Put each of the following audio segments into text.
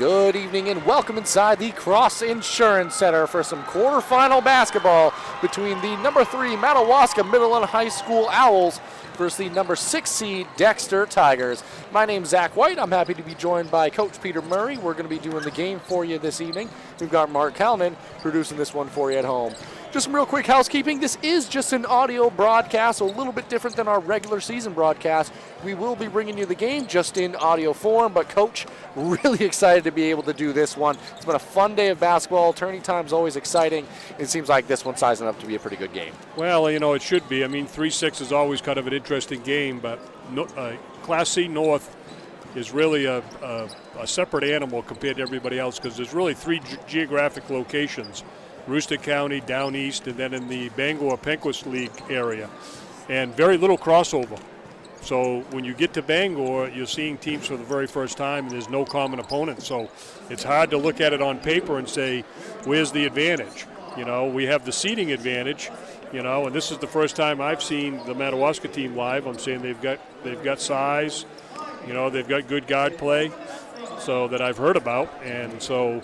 Good evening and welcome inside the Cross Insurance Center for some quarterfinal basketball between the number 3 Madawaska Middle and High School Owls versus the number 6 seed Dexter Tigers. My name's Zach White. I'm happy to be joined by Coach Peter Murray. We're going to be doing the game for you this evening. We've got Mark Kalman producing this one for you at home. Just some real quick housekeeping. This is just an audio broadcast, a little bit different than our regular season broadcast. We will be bringing you the game just in audio form, but Coach, really excited to be able to do this one. It's been a fun day of basketball. Turning time's always exciting. It seems like this one's sizing up to be a pretty good game. Well, you know, it should be. I mean, 3-6 is always kind of an interesting game, but Class C North is really a separate animal compared to everybody else because there's really 3 geographic locations. Rooster County, down east, and then in the Bangor-Penquist League area, and very little crossover. So when you get to Bangor, you're seeing teams for the very first time, and there's no common opponent. So it's hard to look at it on paper and say, where's the advantage? You know, we have the seeding advantage, you know, and this is the first time I've seen the Madawaska team live. I'm saying they've got size, you know, they've got good guard play, so that I've heard about, and so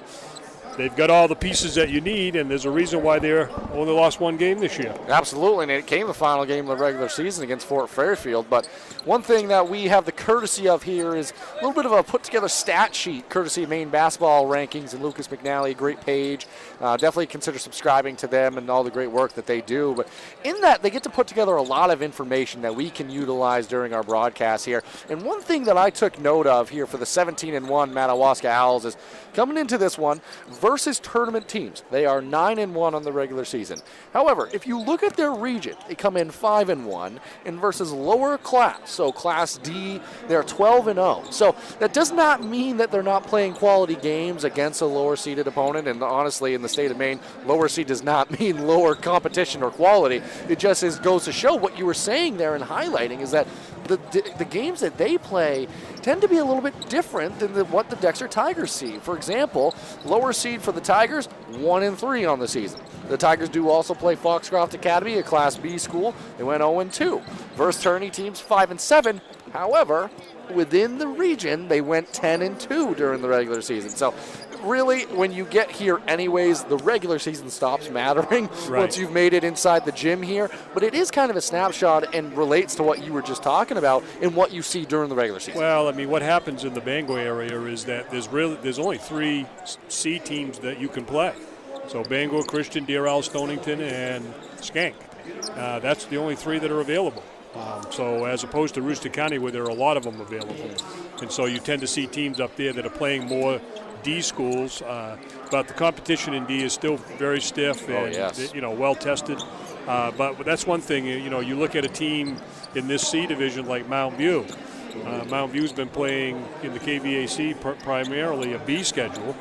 they've got all the pieces that you need, and there's a reason why they're only lost one game this year. Absolutely, and it came the final game of the regular season against Fort Fairfield. But one thing that we have the courtesy of here is a little bit of a put-together stat sheet, courtesy of Maine Basketball Rankings and Lucas McNally, a great page. Definitely consider subscribing to them and all the great work that they do. But in that, they get to put together a lot of information that we can utilize during our broadcast here. And one thing that I took note of here for the 17-1 Madawaska Owls is coming into this one, versus tournament teams, they are 9-1 on the regular season. However, if you look at their region, they come in 5-1, and versus lower class, so Class D, they're 12-0. So that does not mean that they're not playing quality games against a lower seeded opponent. And honestly, in the state of Maine, lower seed does not mean lower competition or quality. It just goes to show what you were saying there and highlighting is that the games that they play tend to be a little bit different than what the Dexter Tigers see. For example, lower seed for the Tigers, 1-3 on the season. The Tigers do also play Foxcroft Academy, a Class B school. They went 0-2. Versus tourney teams, 5-7. However, within the region, they went 10-2 during the regular season. So really, when you get here anyways, the regular season stops mattering once you've made it inside the gym here. But it is kind of a snapshot and relates to what you were just talking about and what you see during the regular season. Well, I mean, what happens in the Bangor area is that there's only 3 C teams that you can play. So Bangor, Christian, Deer Owl, Stonington, and Skank. That's the only 3 that are available. So as opposed to Rooster County where there are a lot of them available. And so you tend to see teams up there that are playing more D schools, but the competition in D is still very stiff and you know, well tested. But that's one thing. You know, you look at a team in this C division like Mount View. Mount View's been playing in the KVAC primarily a B schedule,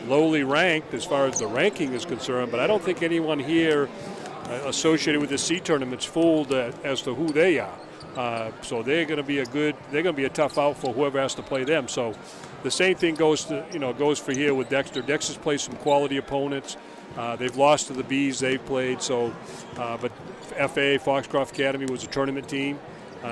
lowly ranked as far as the ranking is concerned. But I don't think anyone here associated with the C tournament's fooled as to who they are. So they're going to be a tough out for whoever has to play them. So the same thing goes for here with Dexter. Dexter's played some quality opponents. They've lost to the Bs they've played. So, but FA Foxcroft Academy was a tournament team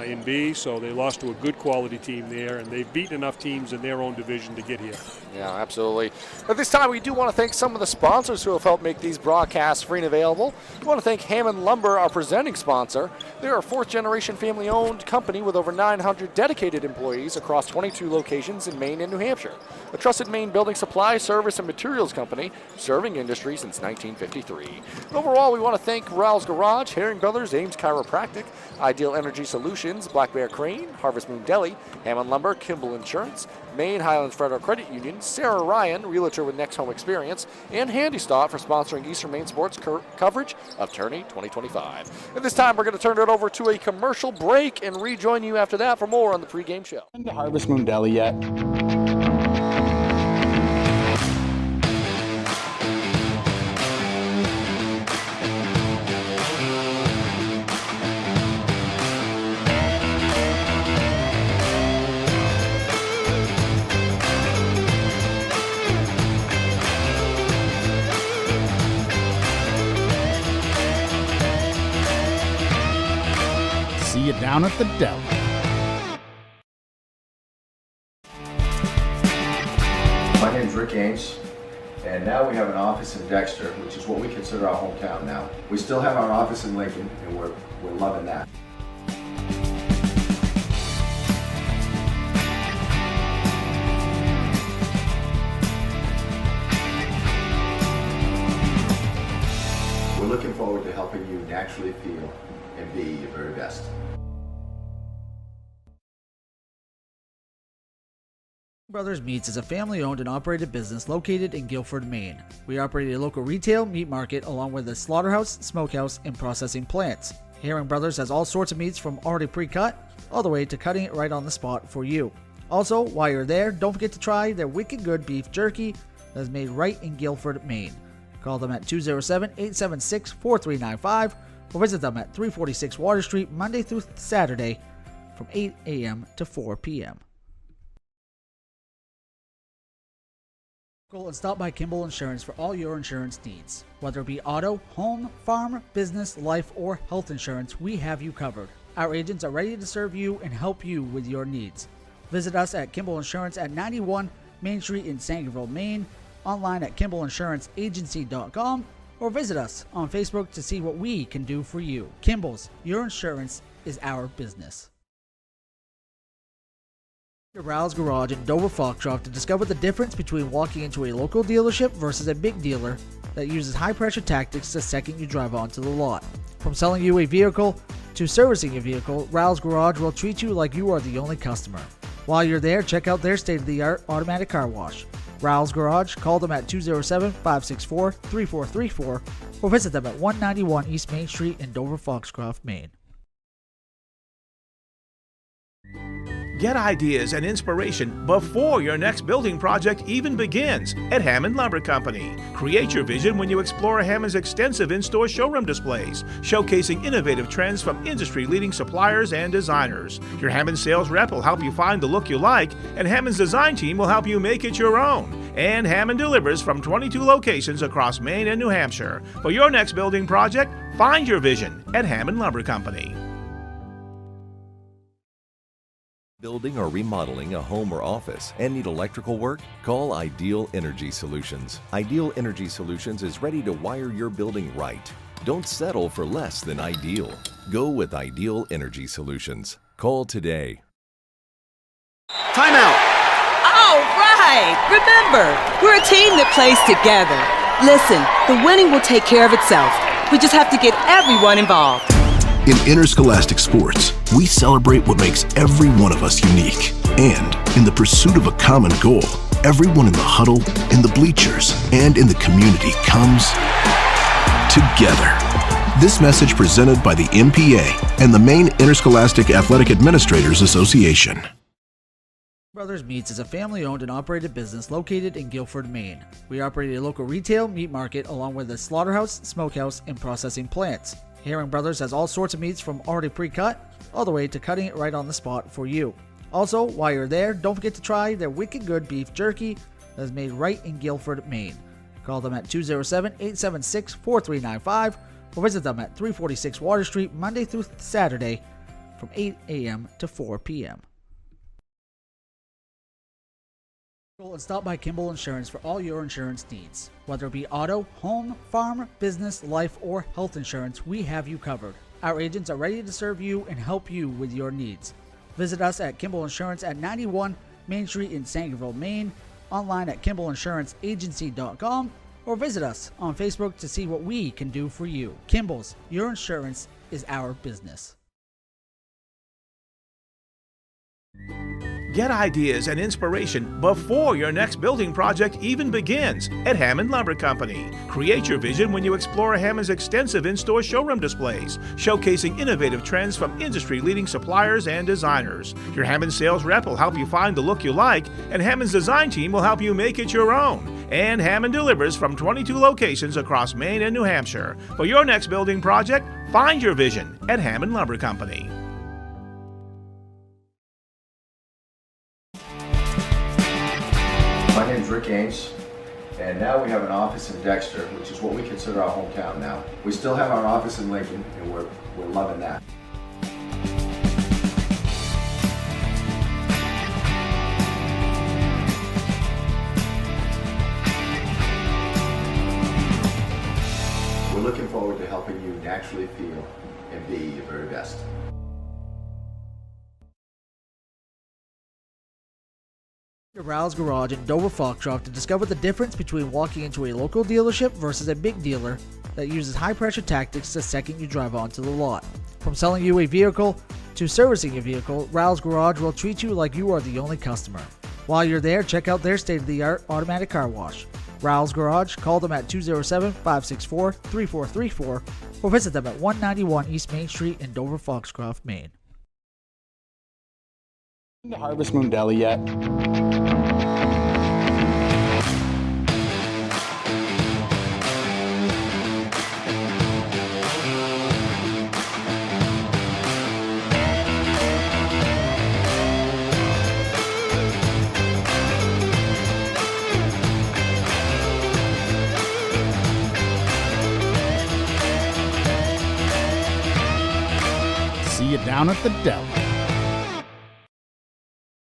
in B, so they lost to a good quality team there, and they've beaten enough teams in their own division to get here. Yeah, absolutely. At this time, we do want to thank some of the sponsors who have helped make these broadcasts free and available. We want to thank Hammond Lumber, our presenting sponsor. They're a 4th-generation family-owned company with over 900 dedicated employees across 22 locations in Maine and New Hampshire. A trusted Maine building supply, service, and materials company serving industry since 1953. Overall, we want to thank Ralph's Garage, Herring Brothers, Ames Chiropractic, Ideal Energy Solutions, Black Bear Crane, Harvest Moon Deli, Hammond Lumber, Kimball Insurance, Maine Highlands Federal Credit Union, Sarah Ryan, Realtor with Next Home Experience, and Handy Stop for sponsoring Eastern Maine sports coverage of Tourney 2025. At this time, we're going to turn it over to a commercial break and rejoin you after that for more on the pregame show. Been to Harvest Moon Deli yet? See you down at the deli. Rick Ames, and now we have an office in Dexter, which is what we consider our hometown now. We still have our office in Lincoln, and we're loving that. We're looking forward to helping you naturally feel and be your very best. Brothers Meats is a family-owned and operated business located in Guilford, Maine. We operate a local retail meat market along with a slaughterhouse, smokehouse, and processing plants. Herring Brothers has all sorts of meats from already pre-cut all the way to cutting it right on the spot for you. Also, while you're there, don't forget to try their wicked good beef jerky that is made right in Guilford, Maine. Call them at 207-876-4395 or visit them at 346 Water Street Monday through Saturday from 8 a.m. to 4 p.m. And stop by Kimball Insurance for all your insurance needs. Whether it be auto, home, farm, business, life, or health insurance, we have you covered. Our agents are ready to serve you and help you with your needs. Visit us at Kimball Insurance at 91 Main Street in Sangerville, Maine, online at KimballInsuranceAgency.com, or visit us on Facebook to see what we can do for you. Kimball's, your insurance is our business. Rao's Garage in Dover Foxcroft to discover the difference between walking into a local dealership versus a big dealer that uses high-pressure tactics the second you drive onto the lot. From selling you a vehicle to servicing your vehicle, Rao's Garage will treat you like you are the only customer. While you're there, check out their state-of-the-art automatic car wash. Rao's Garage, call them at 207-564-3434 or visit them at 191 East Main Street in Dover Foxcroft, Maine. Get ideas and inspiration before your next building project even begins at Hammond Lumber Company. Create your vision when you explore Hammond's extensive in-store showroom displays, showcasing innovative trends from industry-leading suppliers and designers. Your Hammond sales rep will help you find the look you like, and Hammond's design team will help you make it your own. And Hammond delivers from 22 locations across Maine and New Hampshire. For your next building project, find your vision at Hammond Lumber Company. Building or remodeling a home or office and need electrical work? Call Ideal Energy Solutions. Ideal Energy Solutions is ready to wire your building right. Don't settle for less than ideal. Go with Ideal Energy Solutions. Call today. Timeout! All right! Remember, we're a team that plays together. Listen, the winning will take care of itself. We just have to get everyone involved. In interscholastic sports, we celebrate what makes every one of us unique. And in the pursuit of a common goal, everyone in the huddle, in the bleachers, and in the community comes together. This message presented by the MPA and the Maine Interscholastic Athletic Administrators Association. Brothers Meats is a family-owned and operated business located in Guilford, Maine. We operate a local retail meat market along with a slaughterhouse, smokehouse, and processing plants. Herring Brothers has all sorts of meats from already pre-cut all the way to cutting it right on the spot for you. Also, while you're there, don't forget to try their wicked good beef jerky that is made right in Guilford, Maine. Call them at 207-876-4395 or visit them at 346 Water Street Monday through Saturday from 8 a.m. to 4 p.m. And stop by Kimball Insurance for all your insurance needs. Whether it be auto, home, farm, business, life, or health insurance, we have you covered. Our agents are ready to serve you and help you with your needs. Visit us at Kimball Insurance at 91 Main Street in Sangerville, Maine, online at KimballInsuranceAgency.com, or visit us on Facebook to see what we can do for you. Kimball's, your insurance is our business. Get ideas and inspiration before your next building project even begins at Hammond Lumber Company. Create your vision when you explore Hammond's extensive in-store showroom displays, showcasing innovative trends from industry-leading suppliers and designers. Your Hammond sales rep will help you find the look you like, and Hammond's design team will help you make it your own. And Hammond delivers from 22 locations across Maine and New Hampshire. For your next building project, find your vision at Hammond Lumber Company. My name's Rick Ames, and now we have an office in Dexter, which is what we consider our hometown now. We still have our office in Lincoln, and we're loving that. helping you naturally feel and be your very best. Ral's Garage in Dover Foxcroft to discover the difference between walking into a local dealership versus a big dealer that uses high-pressure tactics the second you drive onto the lot. From selling you a vehicle to servicing your vehicle, Ral's Garage will treat you like you are the only customer. While you're there, check out their state-of-the-art automatic car wash. Ral's Garage, call them at 207-564-3434 or visit them at 191 East Main Street in Dover Foxcroft, Maine. To Harvest Moon Deli yet? See you down at the deli.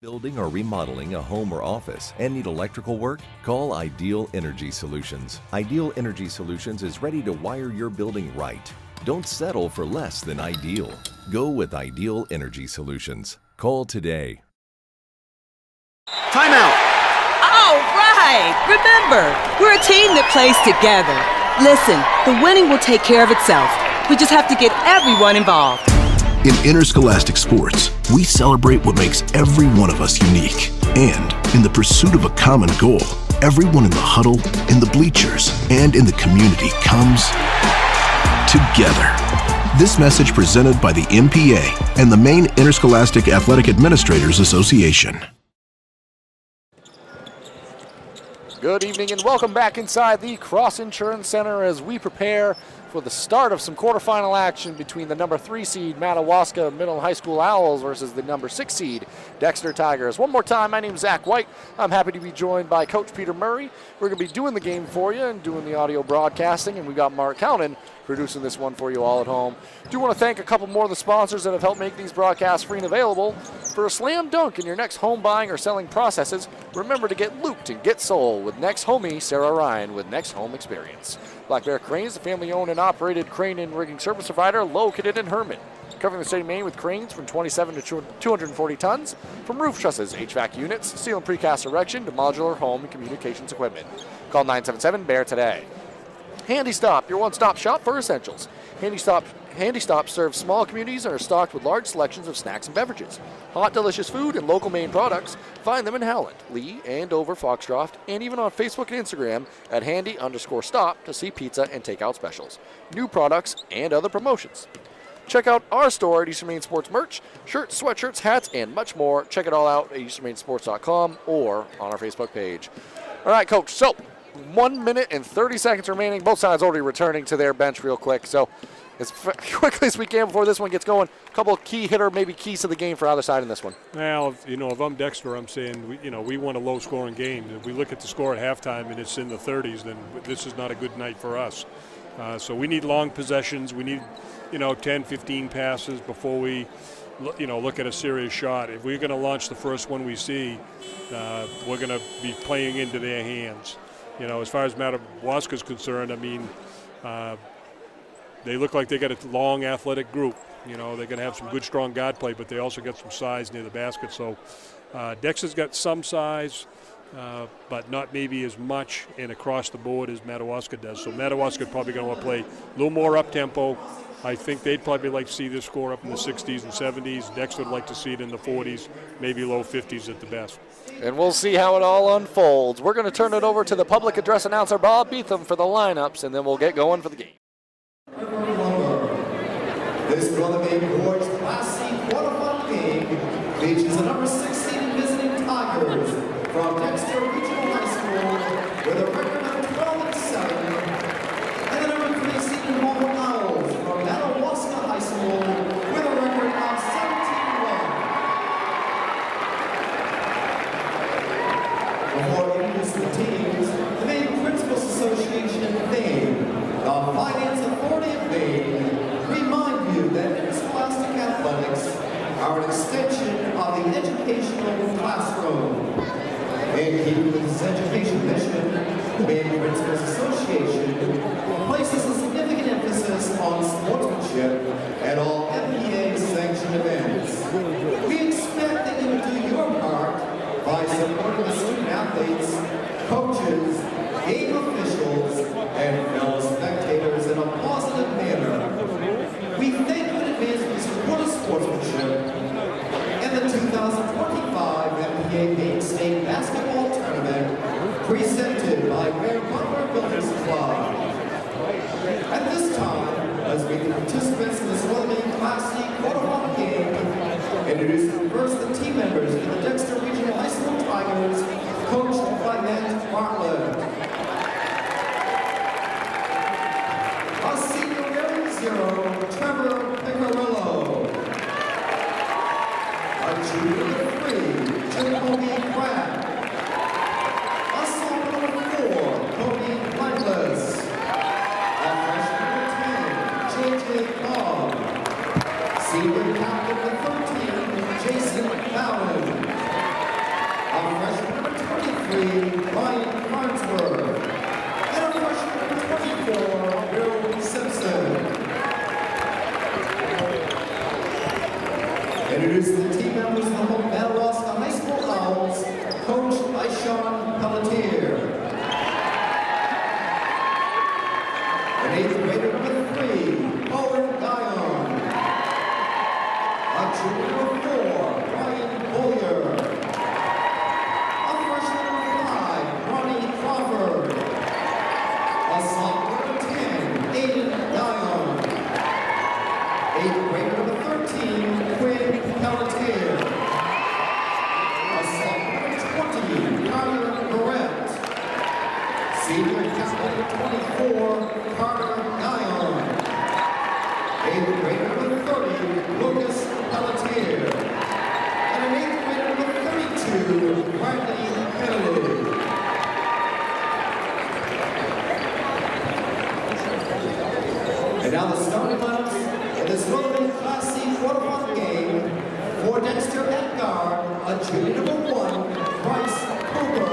Building or remodeling a home or office and need electrical work? Call Ideal Energy Solutions. Ideal Energy Solutions is ready to wire your building right. Don't settle for less than ideal. Go with Ideal Energy Solutions. Call today. Timeout! All right! Remember, we're a team that plays together. Listen, the winning will take care of itself. We just have to get everyone involved. In interscholastic sports, we celebrate what makes every one of us unique. And in the pursuit of a common goal, everyone in the huddle, in the bleachers, and in the community comes together. This message presented by the MPA and the Maine Interscholastic Athletic Administrators Association. Good evening and welcome back inside the Cross Insurance Center as we prepare for the start of some quarterfinal action between the number 3 seed Madawaska Middle and High School Owls versus the number 6 seed Dexter Tigers. One more time, my name is Zach White. I'm happy to be joined by Coach Peter Murray. We're going to be doing the game for you and doing the audio broadcasting, and we've got Mark Cownan producing this one for you all at home. Do want to thank a couple more of the sponsors that have helped make these broadcasts free and available. For a slam dunk in your next home buying or selling processes, remember to get looped and get sold with Next Homie Sarah Ryan with Next Home Experience. Black Bear Cranes, the family-owned and operated crane and rigging service provider located in Hermon. Covering the state of Maine with cranes from 27 to 240 tons, from roof trusses, HVAC units, steel and precast erection to modular home and communications equipment. Call 977-BEAR today. Handy Stop, your one-stop shop for essentials. Handy Stop serves small communities and are stocked with large selections of snacks and beverages. Hot, delicious food and local Maine products. Find them in Howland, Lee, and Dover Foxcroft, and even on Facebook and Instagram at handy_stop to see pizza and takeout specials, new products, and other promotions. Check out our store at Eastern Maine Sports Merch, shirts, sweatshirts, hats, and much more. Check it all out at easternmainesports.com or on our Facebook page. All right, Coach, so 1 minute and 30 seconds remaining. Both sides already returning to their bench real quick. So as quickly as we can before this one gets going, a couple of key hitter, maybe keys to the game for either side in this one. Well, if I'm Dexter, I'm saying, we want a low-scoring game. If we look at the score at halftime and it's in the 30s, then this is not a good night for us. So we need long possessions. We need, 10, 15 passes before we, look at a serious shot. If we're going to launch the first one we see, we're going to be playing into their hands. As far as Madawaska is concerned, they look like they got a long athletic group. They're going to have some good, strong guard play, but they also got some size near the basket. So Dexter's got some size, but not maybe as much and across the board as Madawaska does. So Madawaska probably going to want to play a little more up-tempo. I think they'd probably like to see this score up in the 60s and 70s. Dexter would like to see it in the 40s, maybe low 50s at the best. And we'll see how it all unfolds. We're going to turn it over to the public address announcer, Bob Beetham, for the lineups, and then we'll get going for the game. This brother game awards Class C quarterfinal game features the number 16 visiting Tigers from Dexter Regional High School with a record of 12-7, and the number 3 seed Mobile Owls from Madawaska High School with a record of 17-1. Before introducing the teams, the Maine Principals Association theme, the Finance Authority of Maine, remind you that interscholastic athletics are an extension of the educational classroom. In keeping with this education mission, the Maine Principals Association places a significant emphasis on sportsmanship at all MPA-sanctioned events. We expect that you do your part by supporting the student athletes, coaches, game officials, and fellow spectators in a positive manner. We thank you in advance for the support of sportsmanship and the 2025 MPA Maine State Basketball Tournament presented by Mayor Butler Building Supply. At this time, let's meet the participants in this Northern Class C quarterfinal game. Introducing first the team members of the Dexter Regional High School Tigers, coached by Matt Bartlett. A senior wearing 0, Trevor Picarillo. A junior 3, Jacoby Pratt. A sophomore 4, Cody Lightless. A freshman 10, JJ Cobb. Senior captain of 13, Jason Fallon. A freshman 23, Ryan Farnsworth. And a freshman 24, Bill Simpson. Introducing the team members of the Madawaska High School Owls, coached by Sean Pelletier. An 8th grader number 3, Owen Guyon. A junior number 4, Ryan Boyer. A freshman number 5, Ronnie Crawford. A sophomore 10, Aiden Guyon. 8th grader number 13, Quinn Pelletier. A sophomore 20, Carter Barrett. Senior captain 24, Carter Guyon. 8th grader number 30, Lucas Pelletier. And an 8th grader number 32, Bradley Kennedy. And now the starting lineups in this Northern Class C quarterfinal game. For Dexter at guard, a junior number 1, Bryce Cooper.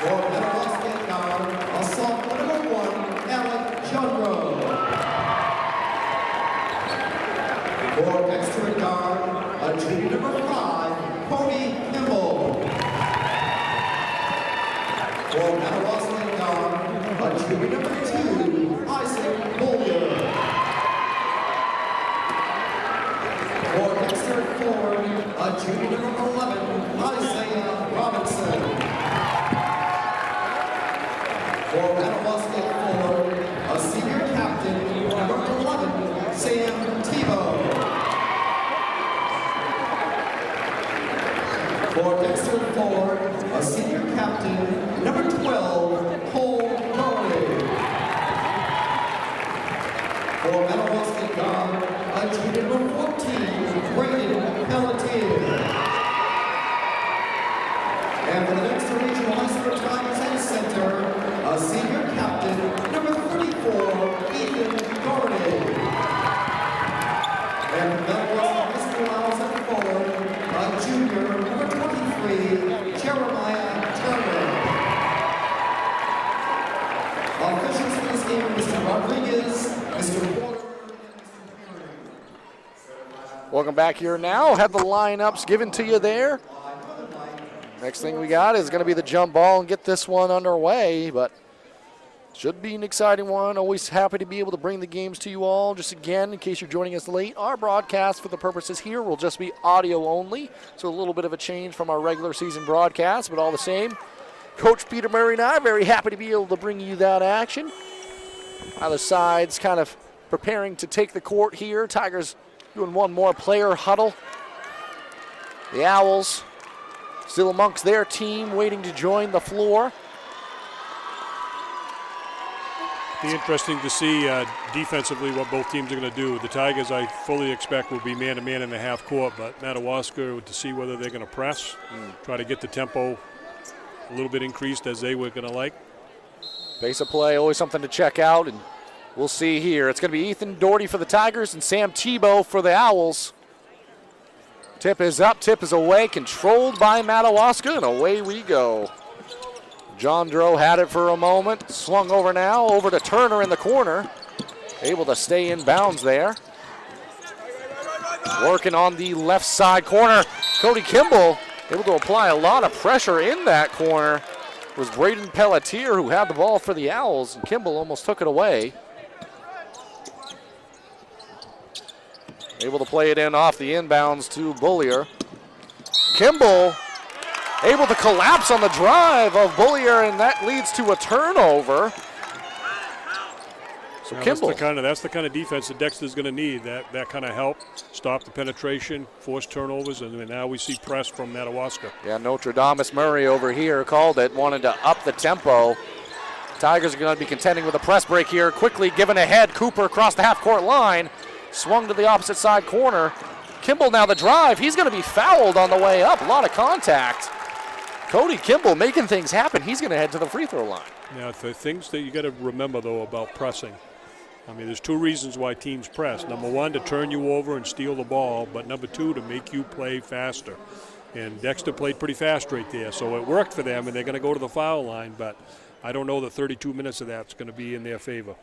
For Madawaska at guard, a sophomore number 1, Alec Jundro. For Dexter at guard, a junior number 5, Cody Kimball. For Madawaska at guard, a junior number 2, Isaac Bollier. For Dexter at forward, a junior number 11, Isaiah Robinson. For Madawaska at forward, a senior captain, number 11, Sam Tebow. For Dexter at forward, a senior captain, number 12, Cole Norley. For Madawaska guard, a junior number 14, Brayden Pelletier. And for the Dexter Regional High School Tigers and center, a senior captain, number 34, Ethan Garney. And for the Madawaska High School Owls at forward, a junior, number 23, Jeremiah Turner. Officials for this game, Mr. Rodriguez, Mr. Porter. Welcome back here now. Have the lineups given to you there. Next thing we got is going to be the jump ball and get this one underway, but should be an exciting one. Always happy to be able to bring the games to you all. Just again, in case you're joining us late, our broadcast for the purposes here will just be audio only, so a little bit of a change from our regular season broadcast, but all the same, Coach Peter Murray and I are very happy to be able to bring you that action. Either side's kind of preparing to take the court here. Tigers doing one more player huddle. The Owls still amongst their team, waiting to join the floor. Be interesting to see defensively what both teams are going to do. The Tigers, I fully expect, will be man-to-man in the half court, but Madawaska to see whether they're going to press, try to get the tempo a little bit increased as they were going to like. Pace of play, always something to check out, and we'll see here. It's going to be Ethan Doherty for the Tigers and Sam Tebow for the Owls. Tip is up, tip is away, controlled by Madawaska, and away we go. Jondro had it for a moment, swung over now, over to Turner in the corner. Able to stay in bounds there. Working on the left side corner. Cody Kimball able to apply a lot of pressure in that corner. It was Braden Pelletier who had the ball for the Owls, and Kimball almost took it away. Able to play it in off the inbounds to Bullier. Kimball able to collapse on the drive of Bullier, and that leads to a turnover. So Kimball. That's the kind of defense that Dexter's going to need. That kind of help, stop the penetration, force turnovers, and now we see press from Madawaska. Yeah, Notre Dame's Murray over here called it, wanted to up the tempo. Tigers are going to be contending with a press break here. Quickly given ahead, Cooper across the half-court line. Swung to the opposite side corner. Kimball now the drive. He's going to be fouled on the way up. A lot of contact. Cody Kimball making things happen. He's going to head to the free throw line. Now, the things that you got to remember, though, about pressing. I mean, there's two reasons why teams press. Number one, to turn you over and steal the ball, but number two, to make you play faster. And Dexter played pretty fast right there, so it worked for them, and they're going to go to the foul line, but I don't know that 32 minutes of that's going to be in their favor.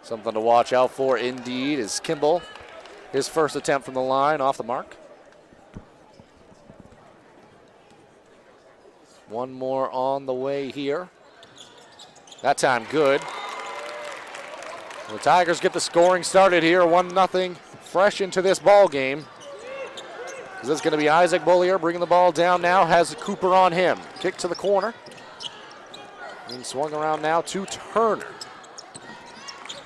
Something to watch out for indeed is Kimball. His first attempt from the line off the mark. One more on the way here. That time good. The Tigers get the scoring started here, 1-0, fresh into this ball game. This is going to be Isaac Bullier bringing the ball down now, has Cooper on him. Kick to the corner. And swung around now to Turner.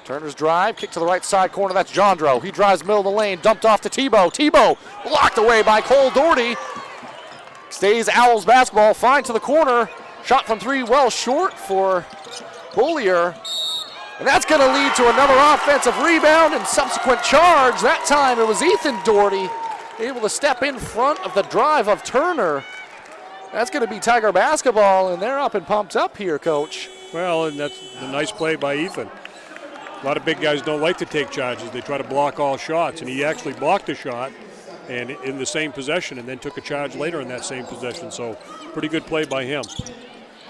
Turner's drive, kick to the right side corner, that's Jondro. He drives middle of the lane, dumped off to Tebow. Tebow blocked away by Cole Doherty. Stays Owls basketball, fine to the corner. Shot from three, well short for Bullier. And that's going to lead to another offensive rebound and subsequent charge. That time it was Ethan Doherty able to step in front of the drive of Turner. That's going to be Tiger basketball, and they're up and pumped up here, Coach. Well, and that's a nice play by Ethan. A lot of big guys don't like to take charges. They try to block all shots, and he actually blocked a shot and in the same possession and then took a charge later in that same possession. So pretty good play by him.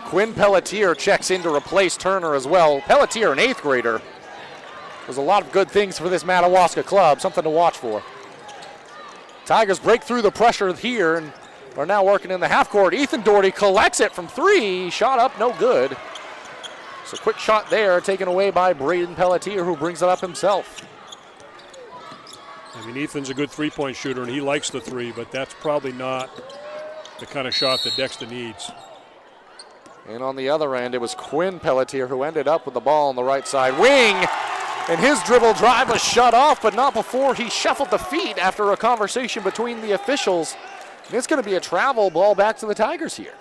Quinn Pelletier checks in to replace Turner as well. Pelletier, an 8th grader. There's a lot of good things for this Madawaska club, something to watch for. Tigers break through the pressure here and are now working in the half court. Ethan Doherty collects it from three. Shot up, no good. So quick shot there, taken away by Braden Pelletier, who brings it up himself. I mean, Ethan's a good three-point shooter, and he likes the three, but that's probably not the kind of shot that Dexter needs. And on the other end, it was Quinn Pelletier who ended up with the ball on the right side wing. And his dribble drive was shut off, but not before he shuffled the feet after a conversation between the officials. And it's going to be a travel ball back to the Tigers here.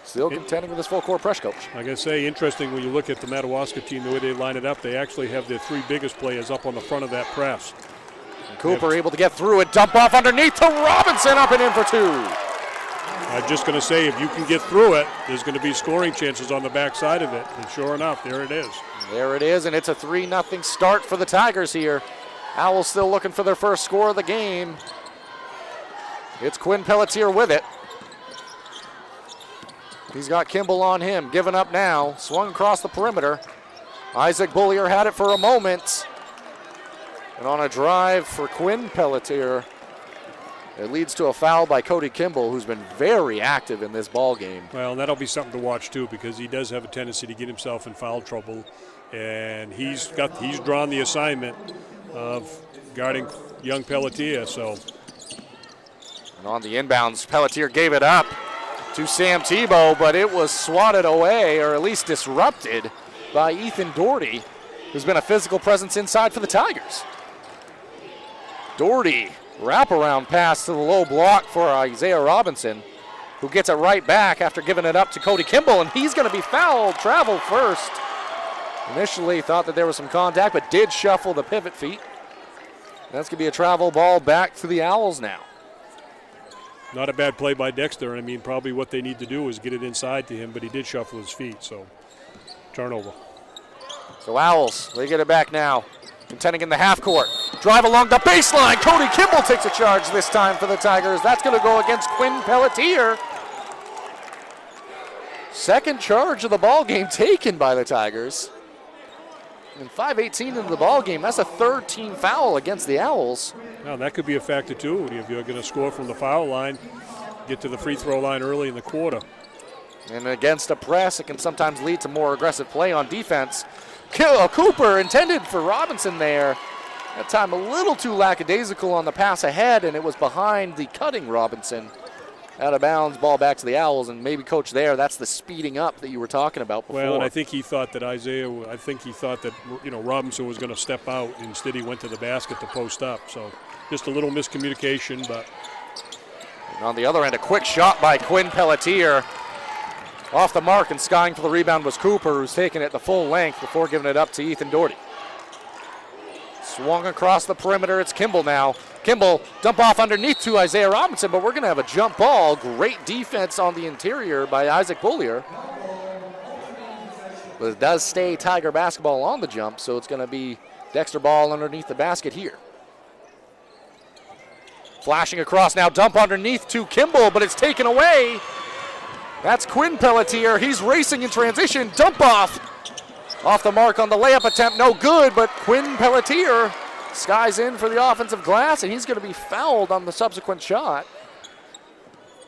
Still contending with this full court press, Coach. Like I say, interesting when you look at the Madawaska team, the way they line it up, they actually have their three biggest players up on the front of that press. And Cooper able to get through it, dump off underneath to Robinson, up and in for two. I'm just going to say, if you can get through it, there's going to be scoring chances on the backside of it. And sure enough, there it is. There it is, and it's a 3-0 start for the Tigers here. Owls still looking for their first score of the game. It's Quinn Pelletier with it. He's got Kimball on him, giving up now. Swung across the perimeter. Isaac Bullier had it for a moment. And on a drive for Quinn Pelletier, it leads to a foul by Cody Kimball, who's been very active in this ball game. Well, that'll be something to watch too, because he does have a tendency to get himself in foul trouble, and he's drawn the assignment of guarding young Pelletier. So, and on the inbounds, Pelletier gave it up to Sam Tebow, but it was swatted away, or at least disrupted, by Ethan Doherty, who's been a physical presence inside for the Tigers. Doherty, wraparound pass to the low block for Isaiah Robinson, who gets it right back after giving it up to Cody Kimball, and he's going to be fouled, travel first. Initially thought that there was some contact, but did shuffle the pivot feet. That's going to be a travel ball back to the Owls now. Not a bad play by Dexter. I mean, probably what they need to do is get it inside to him, but he did shuffle his feet, so turnover. So Owls, they get it back now. Contending in the half court. Drive along the baseline. Cody Kimball takes a charge this time for the Tigers. That's going to go against Quinn Pelletier. Second charge of the ball game taken by the Tigers. And 5:18 into the ball game. That's a third team foul against the Owls. Now that could be a factor too. If you're going to score from the foul line, get to the free throw line early in the quarter. And against a press, it can sometimes lead to more aggressive play on defense. Cooper intended for Robinson there. That time a little too lackadaisical on the pass ahead, and it was behind the cutting Robinson. Out of bounds, ball back to the Owls, and maybe, Coach, that's the speeding up that you were talking about before. Well, and I think he thought that Robinson was going to step out. Instead, he went to the basket to post up. So just a little miscommunication, but. And on the other end, a quick shot by Quinn Pelletier. Off the mark, and skying for the rebound was Cooper, who's taking it the full length before giving it up to Ethan Doherty. Swung across the perimeter, it's Kimball now. Kimball, dump off underneath to Isaiah Robinson, but we're going to have a jump ball. Great defense on the interior by Isaac Bullier. But it does stay Tiger basketball on the jump, so it's going to be Dexter ball underneath the basket here. Flashing across now, dump underneath to Kimball, but it's taken away. That's Quinn Pelletier. He's racing in transition. Dump off. Off the mark on the layup attempt. No good, but Quinn Pelletier skies in for the offensive glass, and he's going to be fouled on the subsequent shot.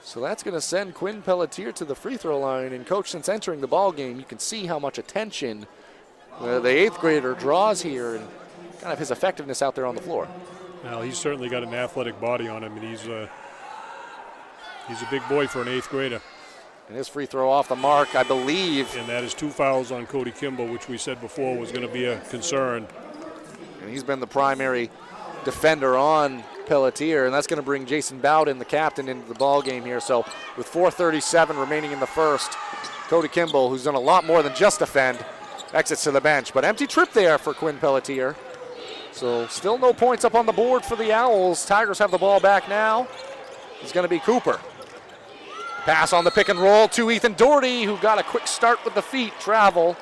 So that's going to send Quinn Pelletier to the free throw line. And, Coach, since entering the ball game, you can see how much attention the eighth grader draws here and kind of his effectiveness out there on the floor. Well, he's certainly got an athletic body on him, and he's a big boy for an eighth grader. And his free throw off the mark, I believe. And that is 2 fouls on Cody Kimball, which we said before was going to be a concern. And he's been the primary defender on Pelletier, and that's going to bring Jason Bowden, the captain, into the ball game here. So with 4:37 remaining in the first, Cody Kimball, who's done a lot more than just defend, exits to the bench. But empty trip there for Quinn Pelletier. So still no points up on the board for the Owls. Tigers have the ball back now. It's going to be Cooper. Pass on the pick and roll to Ethan Doherty, who got a quick start with the feet, travel.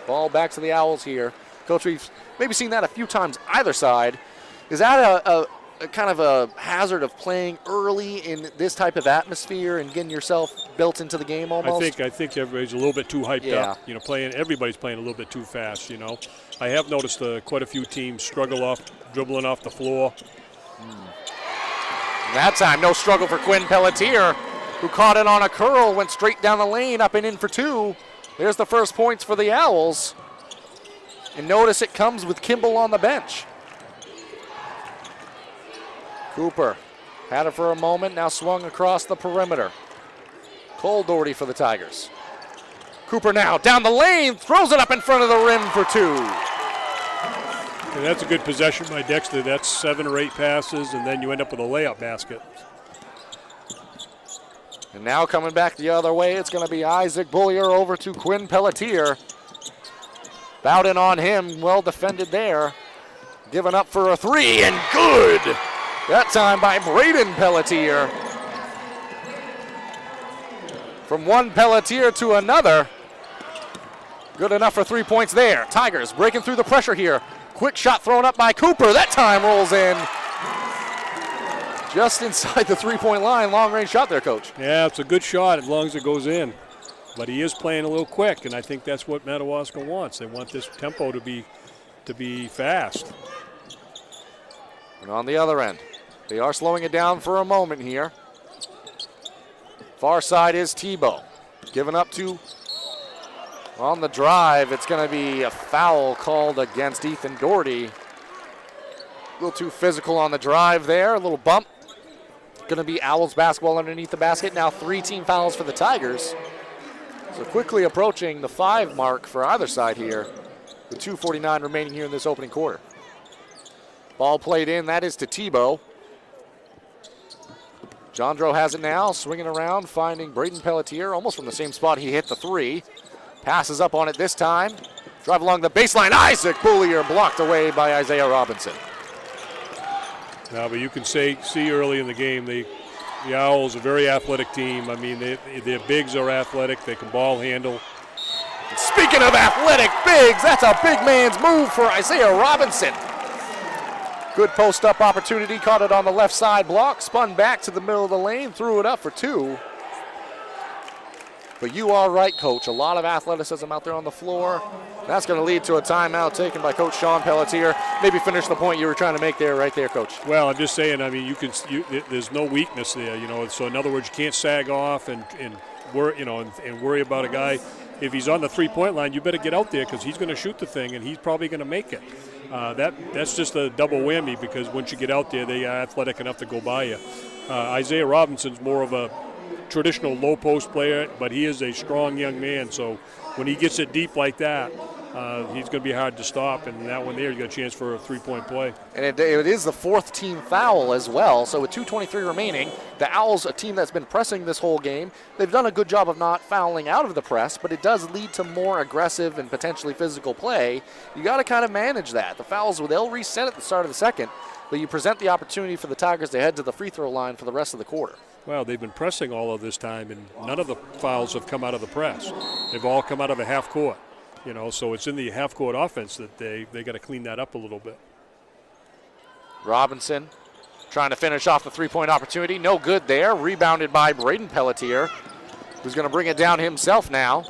Ball back to the Owls here. Coach, we've maybe seen that a few times either side. Is that a kind of a hazard of playing early in this type of atmosphere and getting yourself built into the game almost? I think everybody's a little bit too hyped up. Everybody's playing a little bit too fast, I have noticed quite a few teams dribbling off the floor. That time, no struggle for Quinn Pelletier, who caught it on a curl, went straight down the lane, up and in for 2. There's the first points for the Owls. And notice it comes with Kimball on the bench. Cooper had it for a moment, now swung across the perimeter. Cole Doherty for the Tigers. Cooper now down the lane, throws it up in front of the rim for 2. And that's a good possession by Dexter. That's 7 or 8 passes, and then you end up with a layup basket. And now coming back the other way, it's going to be Isaac Bullier over to Quinn Pelletier. Bowden on him, well defended there. Given up for a 3, and good! That time by Braden Pelletier. From one Pelletier to another. Good enough for 3 points there. Tigers breaking through the pressure here. Quick shot thrown up by Cooper. That time rolls in. Just inside the 3-point line. Long range shot there, Coach. Yeah, it's a good shot as long as it goes in. But he is playing a little quick, and I think that's what Madawaska wants. They want this tempo to be fast. And on the other end, they are slowing it down for a moment here. Far side is Tebow. Given up to, on the drive, it's going to be a foul called against Ethan Doherty. A little too physical on the drive there, a little bump. Going to be Owls basketball underneath the basket. Now 3 team fouls for the Tigers. So quickly approaching the 5 mark for either side here. With 2:49 remaining here in this opening quarter. Ball played in, that is to Tebow. Jandro has it now, swinging around, finding Braden Pelletier, almost from the same spot he hit the 3. Passes up on it this time. Drive along the baseline, Isaac Bullier blocked away by Isaiah Robinson. Now, but you can see early in the game, the Owls are a very athletic team. I mean, their bigs are athletic. They can ball handle. Speaking of athletic bigs, that's a big man's move for Isaiah Robinson. Good post-up opportunity, caught it on the left side block, spun back to the middle of the lane, threw it up for 2. But you are right, Coach. A lot of athleticism out there on the floor. That's going to lead to a timeout taken by Coach Sean Pelletier. Maybe finish the point you were trying to make there, right there, Coach. Well, I'm just saying, I mean, there's no weakness there, So in other words, you can't sag off and worry about a guy. If he's on the three-point line, you better get out there because he's going to shoot the thing, and he's probably going to make it. That's just a double whammy because once you get out there, they are athletic enough to go by you. Isaiah Robinson's more of a traditional low-post player, but he is a strong young man. So when he gets it deep like that, he's going to be hard to stop. And that one there, you got a chance for a three-point play. And it is the fourth team foul as well. So with 2:23 remaining, the Owls, a team that's been pressing this whole game, they've done a good job of not fouling out of the press, but it does lead to more aggressive and potentially physical play. You got to kind of manage that. The fouls, they'll reset at the start of the second, but you present the opportunity for the Tigers to head to the free throw line for the rest of the quarter. Well, they've been pressing all of this time, and none of the fouls have come out of the press. They've all come out of the half court. So it's in the half court offense that they got to clean that up a little bit. Robinson trying to finish off the three-point opportunity. No good there. Rebounded by Braden Pelletier, who's going to bring it down himself now.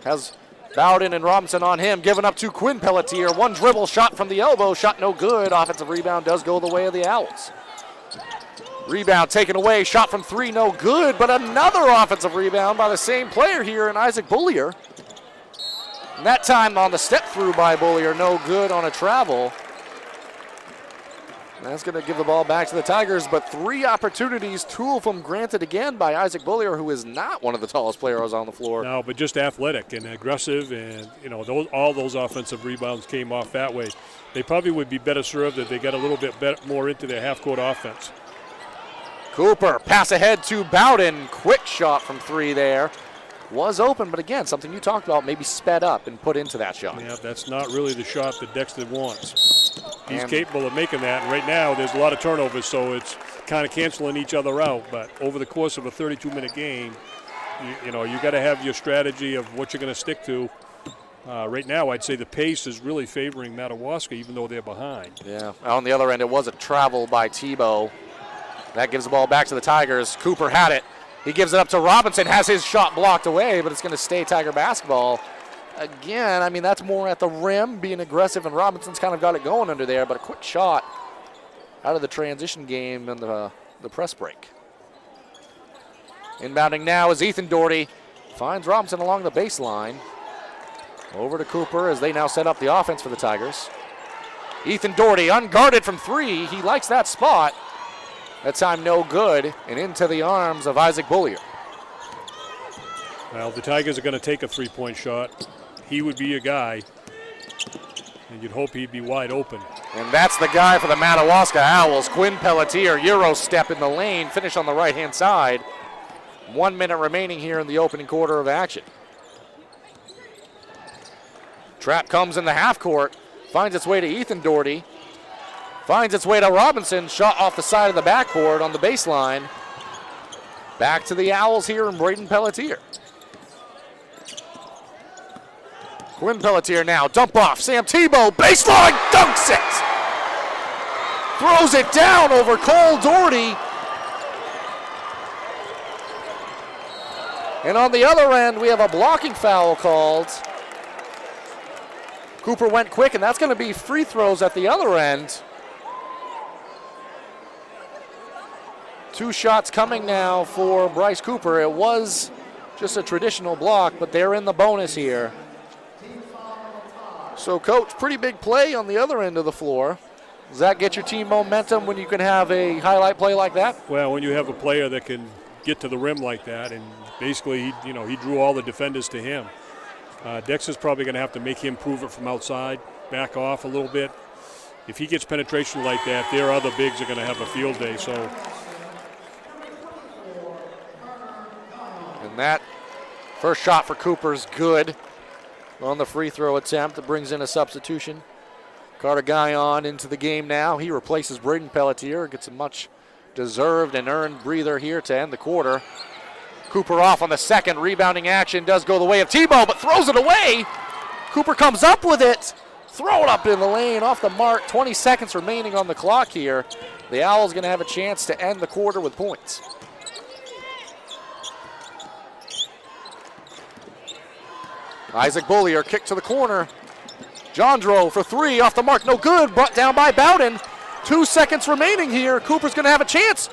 Has Bowden and Robinson on him, giving up to Quinn Pelletier. One dribble shot from the elbow, shot no good. Offensive rebound does go the way of the Owls. Rebound taken away, shot from three, no good, but another offensive rebound by the same player here in Isaac Bullier. And that time on the step through by Bullier, no good on a travel. And that's going to give the ball back to the Tigers, but three opportunities, two of them granted again by Isaac Bullier, who is not one of the tallest players on the floor. No, but just athletic and aggressive, and all those offensive rebounds came off that way. They probably would be better served if they got a little bit more into their half-court offense. Cooper, pass ahead to Bowden. Quick shot from three there. Was open, but again, something you talked about, maybe sped up and put into that shot. Yeah, that's not really the shot that Dexter wants. He's capable of making that, and right now there's a lot of turnovers, so it's kind of canceling each other out. But over the course of a 32-minute game, you got to have your strategy of what you're going to stick to. Right now, I'd say the pace is really favoring Madawaska, even though they're behind. Yeah, on the other end, it was a travel by Tebow. That gives the ball back to the Tigers. Cooper had it. He gives it up to Robinson, has his shot blocked away, but it's going to stay Tiger basketball. Again, I mean, that's more at the rim, being aggressive, and Robinson's kind of got it going under there, but a quick shot out of the transition game and the press break. Inbounding now is Ethan Doherty. Finds Robinson along the baseline. Over to Cooper as they now set up the offense for the Tigers. Ethan Doherty unguarded from three. He likes that spot. That time no good, and into the arms of Isaac Bullier. Well, the Tigers are going to take a three-point shot. He would be a guy, and you'd hope he'd be wide open. And that's the guy for the Madawaska Owls, Quinn Pelletier. Euro step in the lane, finish on the right-hand side. 1 minute remaining here in the opening quarter of action. Trap comes in the half court, finds its way to Ethan Doherty. Finds its way to Robinson, shot off the side of the backboard on the baseline. Back to the Owls here in Braden Pelletier. Quinn Pelletier now, dump off, Sam Tebow, baseline, dunks it! Throws it down over Cole Doherty. And on the other end, we have a blocking foul called. Cooper went quick, and that's going to be free throws at the other end. Two shots coming now for Bryce Cooper. It was just a traditional block, but they're in the bonus here. So, Coach, pretty big play on the other end of the floor. Does that get your team momentum when you can have a highlight play like that? Well, when you have a player that can get to the rim like that, and basically, he drew all the defenders to him. Dexter's probably going to have to make him prove it from outside, back off a little bit. If he gets penetration like that, their other bigs are going to have a field day. So. And that first shot for Cooper's good on the free throw attempt. That brings in a substitution. Carter Guyon into the game now. He replaces Braden Pelletier. Gets a much deserved and earned breather here to end the quarter. Cooper off on the second. Rebounding action does go the way of Tebow, but throws it away. Cooper comes up with it. Throw it up in the lane, off the mark. 20 seconds remaining on the clock here. The Owls going to have a chance to end the quarter with points. Isaac Bullier, kick to the corner. Jondro for three, off the mark, no good. Brought down by Bowden. 2 seconds remaining here. Cooper's going to have a chance.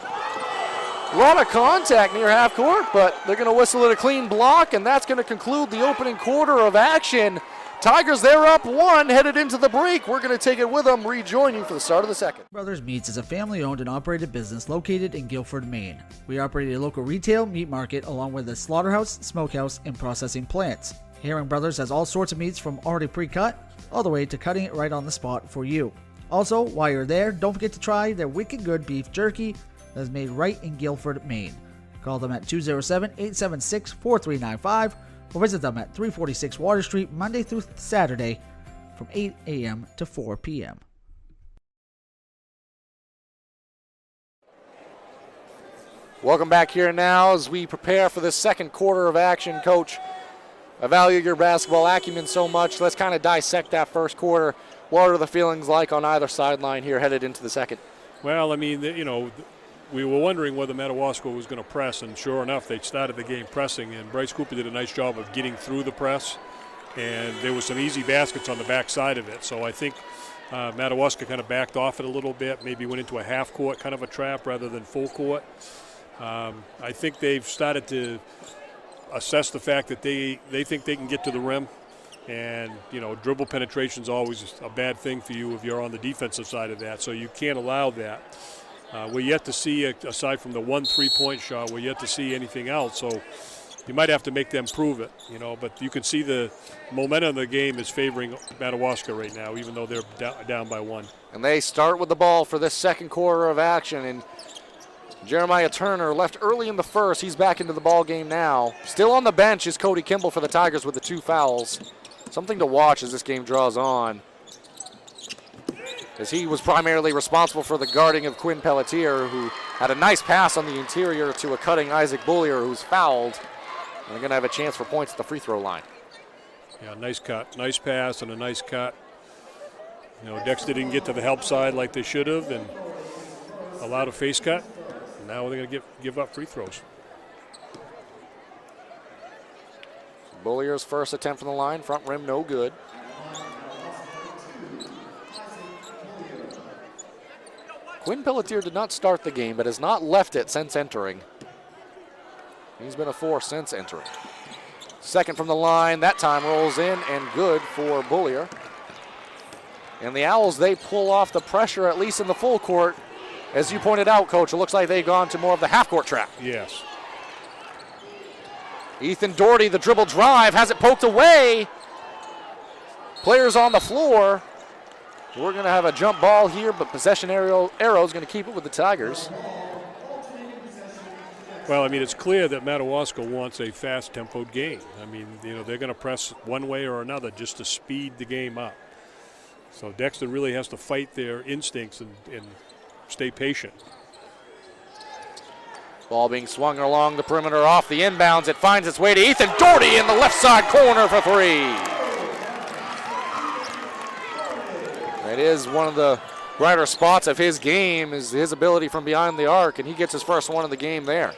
A lot of contact near half court, but they're going to whistle it a clean block, and that's going to conclude the opening quarter of action. Tigers, they're up 1, headed into the break. We're going to take it with them, rejoin you for the start of the second. Brothers Meats is a family-owned and operated business located in Guilford, Maine. We operate a local retail meat market along with a slaughterhouse, smokehouse, and processing plants. Herring Brothers has all sorts of meats from already pre-cut all the way to cutting it right on the spot for you. Also, while you're there, don't forget to try their wicked good beef jerky that is made right in Guilford, Maine. Call them at 207-876-4395 or visit them at 346 Water Street Monday through Saturday from 8 a.m. to 4 p.m. Welcome back here now as we prepare for this second quarter of action. Coach, I value your basketball acumen so much. Let's kind of dissect that first quarter. What are the feelings like on either sideline here headed into the second? Well, I mean, we were wondering whether Madawaska was going to press, and sure enough, they started the game pressing, and Bryce Cooper did a nice job of getting through the press, and there were some easy baskets on the back side of it. So I think Madawaska kind of backed off it a little bit, maybe went into a half-court kind of a trap rather than full court. I think they've started to assess the fact that they think they can get to the rim. And, dribble penetration is always a bad thing for you if you're on the defensive side of that, so you can't allow that. We're yet to see, aside from the 1 3-point shot, we're yet to see anything else. So you might have to make them prove it, But you can see the momentum of the game is favoring Madawaska right now, even though they're down by 1. And they start with the ball for this second quarter of action. And Jeremiah Turner left early in the first. He's back into the ball game now. Still on the bench is Cody Kimball for the Tigers with the 2 fouls. Something to watch as this game draws on, as he was primarily responsible for the guarding of Quinn Pelletier, who had a nice pass on the interior to a cutting Isaac Bullier, who's fouled. And they're going to have a chance for points at the free throw line. Yeah, nice cut. Nice pass and a nice cut. Dexter didn't get to the help side like they should have and allowed a face cut. And now they're going to give up free throws. Bullier's first attempt from the line, front rim, no good. Quinn Pelletier did not start the game, but has not left it since entering. He's been a force since entering. Second from the line, that time rolls in and good for Bullier. And the Owls, they pull off the pressure, at least in the full court. As you pointed out, Coach, it looks like they've gone to more of the half-court trap. Yes. Ethan Doherty, the dribble drive, has it poked away. Players on the floor. We're going to have a jump ball here, but possession arrow is going to keep it with the Tigers. Well, I mean, it's clear that Madawaska wants a fast-tempoed game. I mean, they're going to press one way or another just to speed the game up. So Dexter really has to fight their instincts and stay patient. Ball being swung along the perimeter off the inbounds. It finds its way to Ethan Doherty in the left side corner for 3. That is one of the brighter spots of his game, is his ability from behind the arc, and he gets his first one of the game there.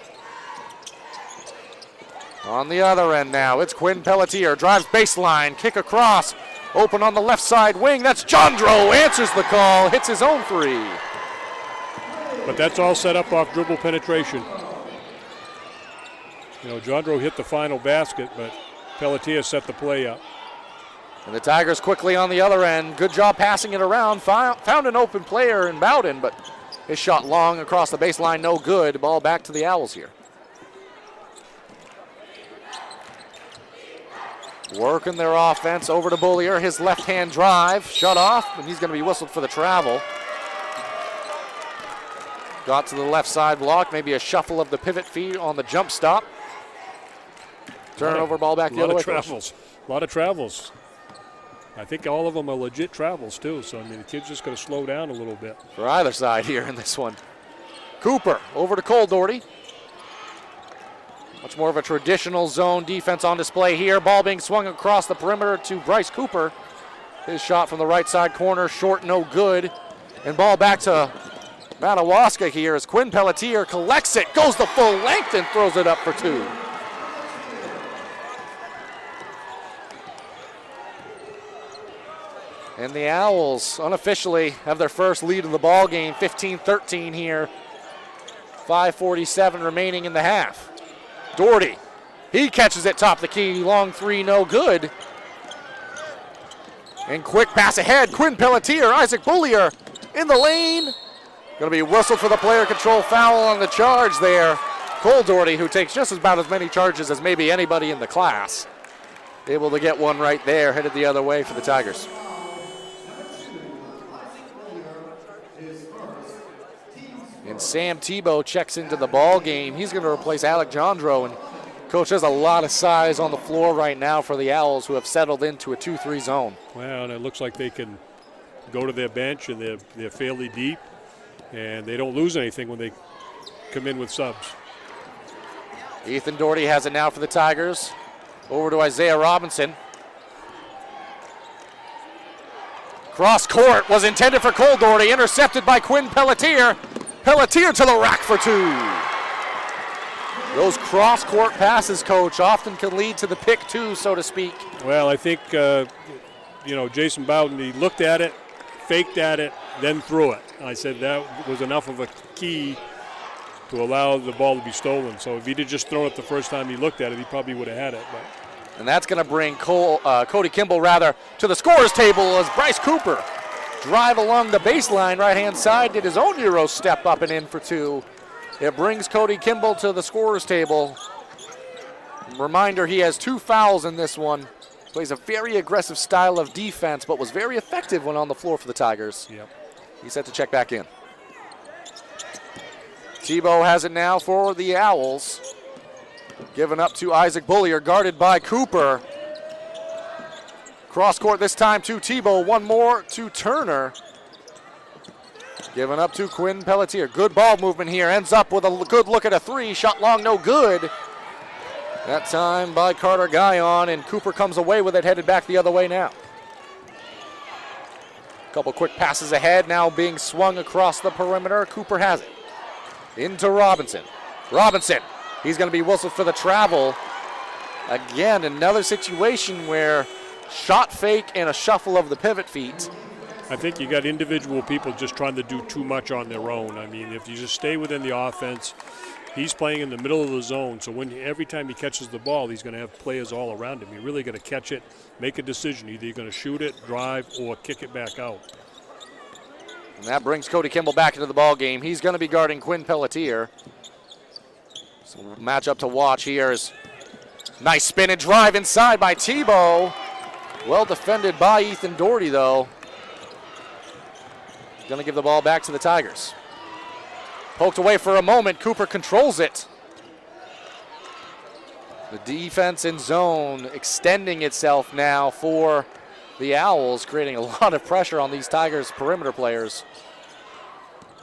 On the other end now, it's Quinn Pelletier, drives baseline, kick across, open on the left side wing. That's Jondro, answers the call, hits his own 3. But that's all set up off dribble penetration. Jondro hit the final basket, but Pelletier set the play up. And the Tigers quickly on the other end. Good job passing it around. Found an open player in Bowden, but his shot long across the baseline, no good. Ball back to the Owls here. Working their offense over to Bullier. His left-hand drive, shut off, and he's going to be whistled for the travel. Got to the left side block, maybe a shuffle of the pivot feet on the jump stop. Turnover, ball back the other way. A lot of travels. I think all of them are legit travels too, so I mean the kid's just going to slow down a little bit. For either side here in this one. Cooper over to Cole Doherty. Much more of a traditional zone defense on display here. Ball being swung across the perimeter to Bryce Cooper. His shot from the right side corner, short, no good. And ball back to Madawaska here as Quinn Pelletier collects it, goes the full length and throws it up for 2. And the Owls unofficially have their first lead of the ball game, 15-13 here. 5:47 remaining in the half. Doherty, he catches it top of the key, long three, no good. And quick pass ahead, Quinn Pelletier, Isaac Bullier in the lane. Going to be whistled for the player control foul on the charge there. Cole Doherty, who takes just about as many charges as maybe anybody in the class, able to get one right there, headed the other way for the Tigers. And Sam Tebow checks into the ball game. He's going to replace Alec Jandro, and Coach, there's a lot of size on the floor right now for the Owls, who have settled into a 2-3 zone. Well, and it looks like they can go to their bench, and they're fairly deep, and they don't lose anything when they come in with subs. Ethan Doherty has it now for the Tigers. Over to Isaiah Robinson. Cross court was intended for Cole Doherty, intercepted by Quinn Pelletier. Pelletier to the rack for two. Those cross-court passes, Coach, often can lead to the pick two, so to speak. Well, I think, Jason Bowden, he looked at it, faked at it, then threw it. I said that was enough of a key to allow the ball to be stolen. So if he'd have just thrown it the first time he looked at it, he probably would have had it. But. And that's going to bring Cody Kimball, to the scorer's table as Bryce Cooper drive along the baseline, right-hand side, did his own Euro step up and in for two. It brings Cody Kimball to the scorer's table. Reminder, he has 2 fouls in this one. Plays a very aggressive style of defense, but was very effective when on the floor for the Tigers. Yep. He's set to check back in. Tebow has it now for the Owls. Given up to Isaac Bullier, guarded by Cooper. Cross court this time to Tebow, one more to Turner. Given up to Quinn Pelletier. Good ball movement here, ends up with a good look at a three, shot long, no good. That time by Carter Guyon, and Cooper comes away with it, headed back the other way now. Couple quick passes ahead, now being swung across the perimeter. Cooper has it. Into Robinson. Robinson, he's going to be whistled for the travel. Again, another situation where shot fake and a shuffle of the pivot feet. I think you got individual people just trying to do too much on their own. I mean, if you just stay within the offense, he's playing in the middle of the zone, so every time he catches the ball, he's going to have players all around him. You're really going to catch it, make a decision. Either you're going to shoot it, drive, or kick it back out. And that brings Cody Kimball back into the ball game. He's going to be guarding Quinn Pelletier. So matchup to watch here is nice spin and drive inside by Tebow. Well defended by Ethan Doherty, though. Going to give the ball back to the Tigers. Poked away for a moment. Cooper controls it. The defense in zone extending itself now for the Owls, creating a lot of pressure on these Tigers perimeter players.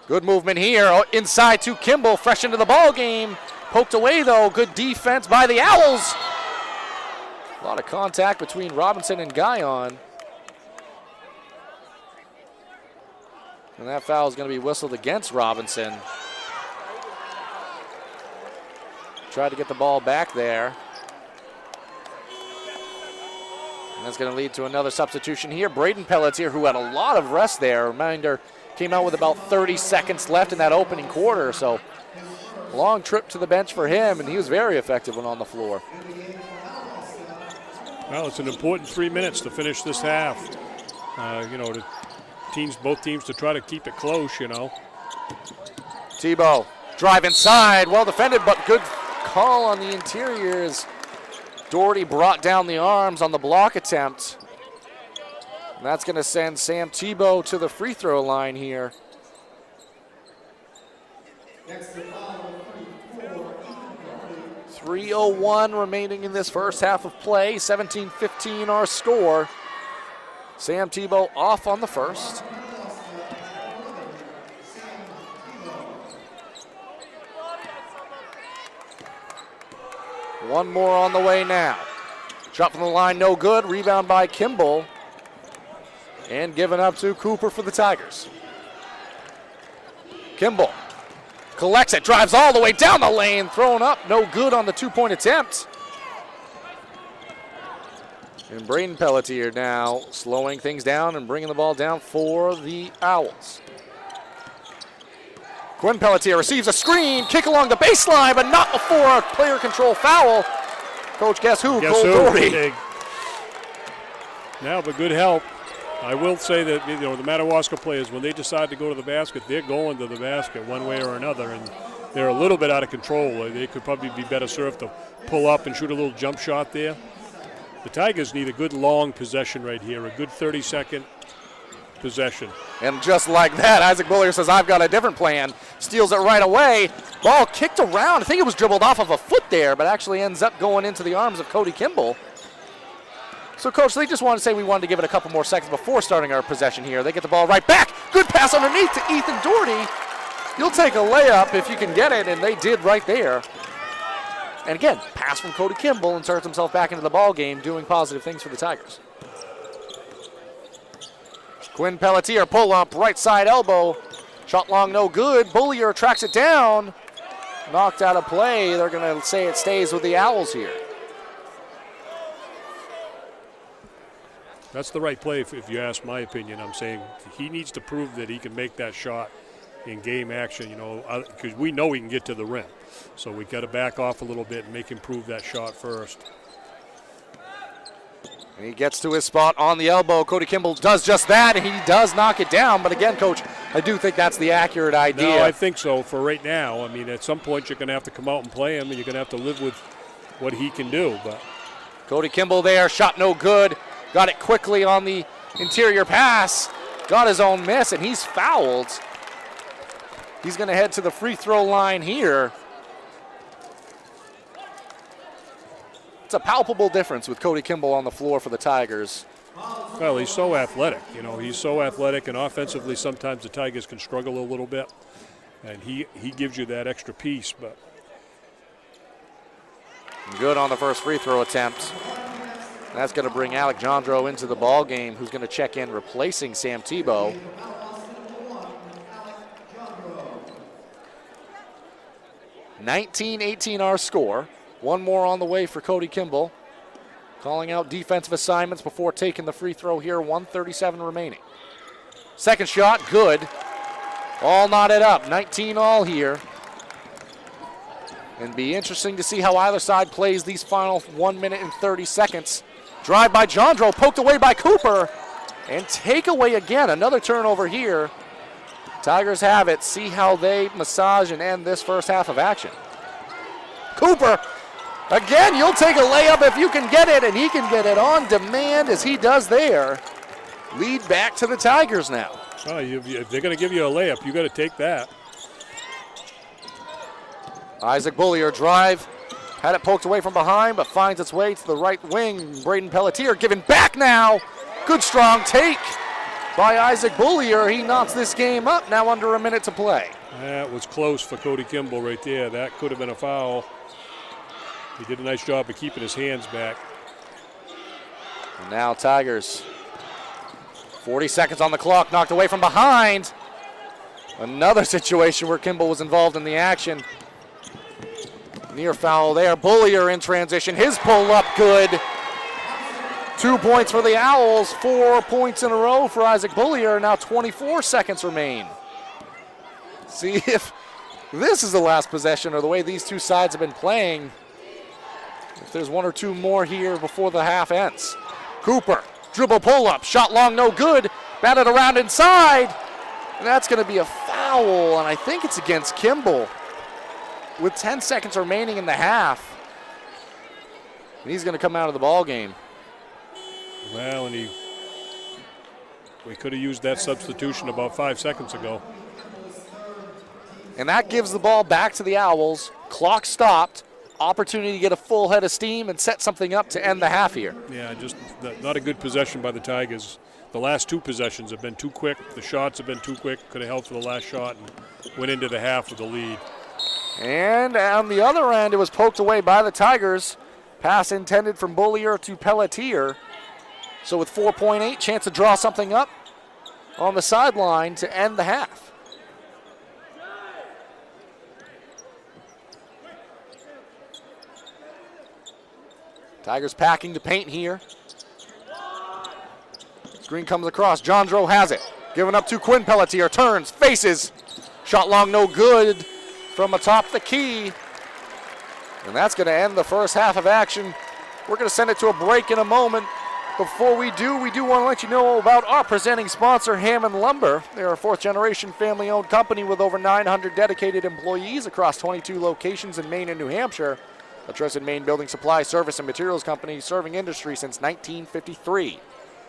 Good movement here. Inside to Kimball, fresh into the ball game. Poked away, though. Good defense by the Owls. A lot of contact between Robinson and Guyon. And that foul is going to be whistled against Robinson. Tried to get the ball back there. And that's going to lead to another substitution here. Braden Pelletier, who had a lot of rest there. Reminder, came out with about 30 seconds left in that opening quarter. So long trip to the bench for him, and he was very effective when on the floor. Well, it's an important 3 minutes to finish this half. Both teams to try to keep it close, Tebow, drive inside, well defended, but good call on the interior as Doherty brought down the arms on the block attempt. And that's going to send Sam Tebow to the free throw line here. .301 remaining in this first half of play. 17-15 our score. Sam Tebow off on the first. One more on the way now. Shot from the line, no good. Rebound by Kimball. And given up to Cooper for the Tigers. Kimball collects it, drives all the way down the lane, thrown up, no good on the two-point attempt. And Braden Pelletier now slowing things down and bringing the ball down for the Owls. Quinn Pelletier receives a screen, kick along the baseline, but not before a player control foul. Coach, guess who? Cole Doherty. Now, but good help. I will say that the Madawaska players, when they decide to go to the basket, they're going to the basket one way or another, and they're a little bit out of control. They could probably be better served to pull up and shoot a little jump shot there. The Tigers need a good long possession right here, a good 30-second possession. And just like that, Isaac Bullier says, I've got a different plan. Steals it right away. Ball kicked around. I think it was dribbled off of a foot there, but actually ends up going into the arms of Cody Kimball. So, Coach, they just wanted to say we wanted to give it a couple more seconds before starting our possession here. They get the ball right back. Good pass underneath to Ethan Doherty. You'll take a layup if you can get it, and they did right there. And again, pass from Cody Kimball, inserts himself back into the ball game, doing positive things for the Tigers. Quinn Pelletier pull up, right side elbow. Shot long, no good. Bullier tracks it down. Knocked out of play. They're going to say it stays with the Owls here. That's the right play, if you ask my opinion. I'm saying he needs to prove that he can make that shot in game action, because we know he can get to the rim. So we got to back off a little bit and make him prove that shot first. And he gets to his spot on the elbow. Cody Kimball does just that, and he does knock it down. But again, Coach, I do think that's the accurate idea. No, I think so for right now. I mean, at some point you're going to have to come out and play him, and you're going to have to live with what he can do. But Cody Kimball there, shot no good. Got it quickly on the interior pass. Got his own miss, and he's fouled. He's going to head to the free throw line here. It's a palpable difference with Cody Kimball on the floor for the Tigers. Well, he's so athletic. He's so athletic, and offensively sometimes the Tigers can struggle a little bit. And he gives you that extra piece. But good on the first free throw attempt. That's going to bring Alec Jandro into the ball game, who's going to check in replacing Sam Tebow. (19-18) our score. One more on the way for Cody Kimball. Calling out defensive assignments before taking the free throw here. 1:37 remaining. Second shot, good. All knotted up. 19 all here. And be interesting to see how either side plays these final 1 minute and 30 seconds. Drive by Jandro, poked away by Cooper. And takeaway again. Another turnover here. Tigers have it. See how they massage and end this first half of action. Cooper. Again, you'll take a layup if you can get it, and he can get it on demand as he does there. Lead back to the Tigers now. Oh, if they're going to give you a layup, you got to take that. Isaac Bullier drive. Had it poked away from behind, but finds its way to the right wing. Braden Pelletier giving back now. Good strong take by Isaac Bullier. He knocks this game up, now under a minute to play. That was close for Cody Kimball right there. That could have been a foul. He did a nice job of keeping his hands back. And now Tigers. 40 seconds on the clock, knocked away from behind. Another situation where Kimball was involved in the action. Near foul there. Bullier in transition. His pull up good. 2 points for the Owls. 4 points in a row for Isaac Bullier. Now 24 seconds remain. See if this is the last possession or the way these two sides have been playing. If there's one or two more here before the half ends. Cooper, dribble pull up, shot long, no good. Batted around inside. And that's going to be a foul, and I think it's against Kimball. With 10 seconds remaining in the half. And he's going to come out of the ball game. Well, and we could have used that substitution about 5 seconds ago. And that gives the ball back to the Owls. Clock stopped. Opportunity to get a full head of steam and set something up to end the half here. Yeah, just not a good possession by the Tigers. The last two possessions have been too quick. The shots have been too quick. Could have held for the last shot and went into the half with the lead. And on the other end, it was poked away by the Tigers. Pass intended from Bullier to Pelletier. So with 4.8, chance to draw something up on the sideline to end the half. Tigers packing the paint here. Screen comes across. Johndro has it. Giving up to Quinn Pelletier. Turns, faces. Shot long, no good from atop the key. And that's going to end the first half of action. We're going to send it to a break in a moment. Before we do want to let you know about our presenting sponsor, Hammond Lumber. They're a fourth-generation family-owned company with over 900 dedicated employees across 22 locations in Maine and New Hampshire. A trusted Maine building supply, service, and materials company serving industry since 1953.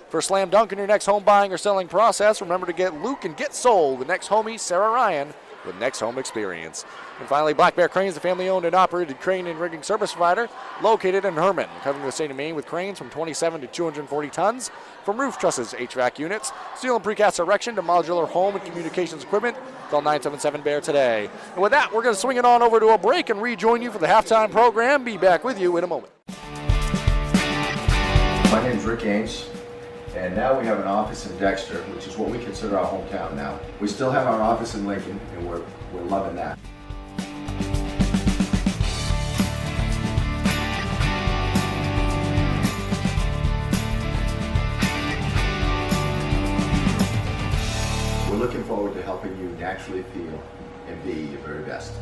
For a slam dunk in your next home buying or selling process, remember to get Luke and get sold. The next homie, Sarah Ryan, with Next Home Experience. And finally, Black Bear Cranes, the family-owned and operated crane and rigging service provider, located in Herman, covering the state of Maine with cranes from 27 to 240 tons. From roof trusses, HVAC units, steel and precast erection to modular home and communications equipment, call 977-BEAR today. And with that, we're going to swing it on over to a break and rejoin you for the halftime program. Be back with you in a moment. My name's Rick Ames, and now we have an office in Dexter, which is what we consider our hometown now. We still have our office in Lincoln, and we're loving that. We're looking forward to helping you naturally feel and be your very best.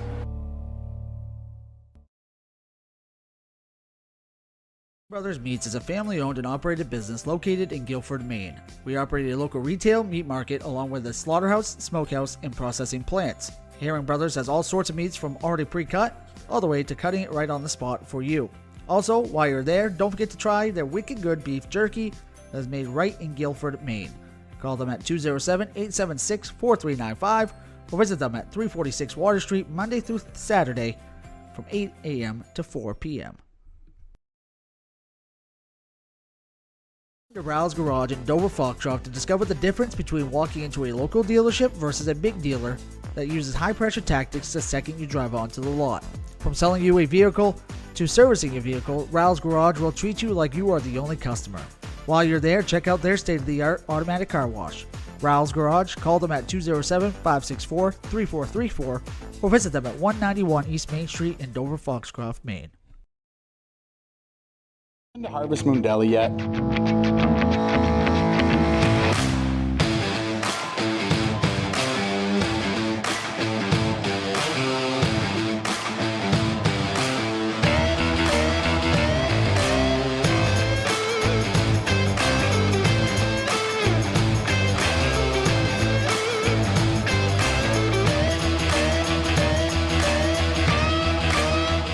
Brothers Meats is a family-owned and operated business located in Guilford, Maine. We operate a local retail meat market along with a slaughterhouse, smokehouse, and processing plants. Herring Brothers has all sorts of meats from already pre-cut all the way to cutting it right on the spot for you. Also, while you're there, don't forget to try their wicked good beef jerky that is made right in Guilford, Maine. Call them at 207-876-4395 or visit them at 346 Water Street Monday through Saturday from 8 a.m. to 4 p.m. To Ral's Garage in Dover Foxcroft to discover the difference between walking into a local dealership versus a big dealer that uses high-pressure tactics the second you drive onto the lot. From selling you a vehicle to servicing a vehicle, Ral's Garage will treat you like you are the only customer. While you're there, check out their state-of-the-art automatic car wash. Ral's Garage, call them at 207-564-3434 or visit them at 191 East Main Street in Dover Foxcroft, Maine. Been to Harvest Moon Deli yet?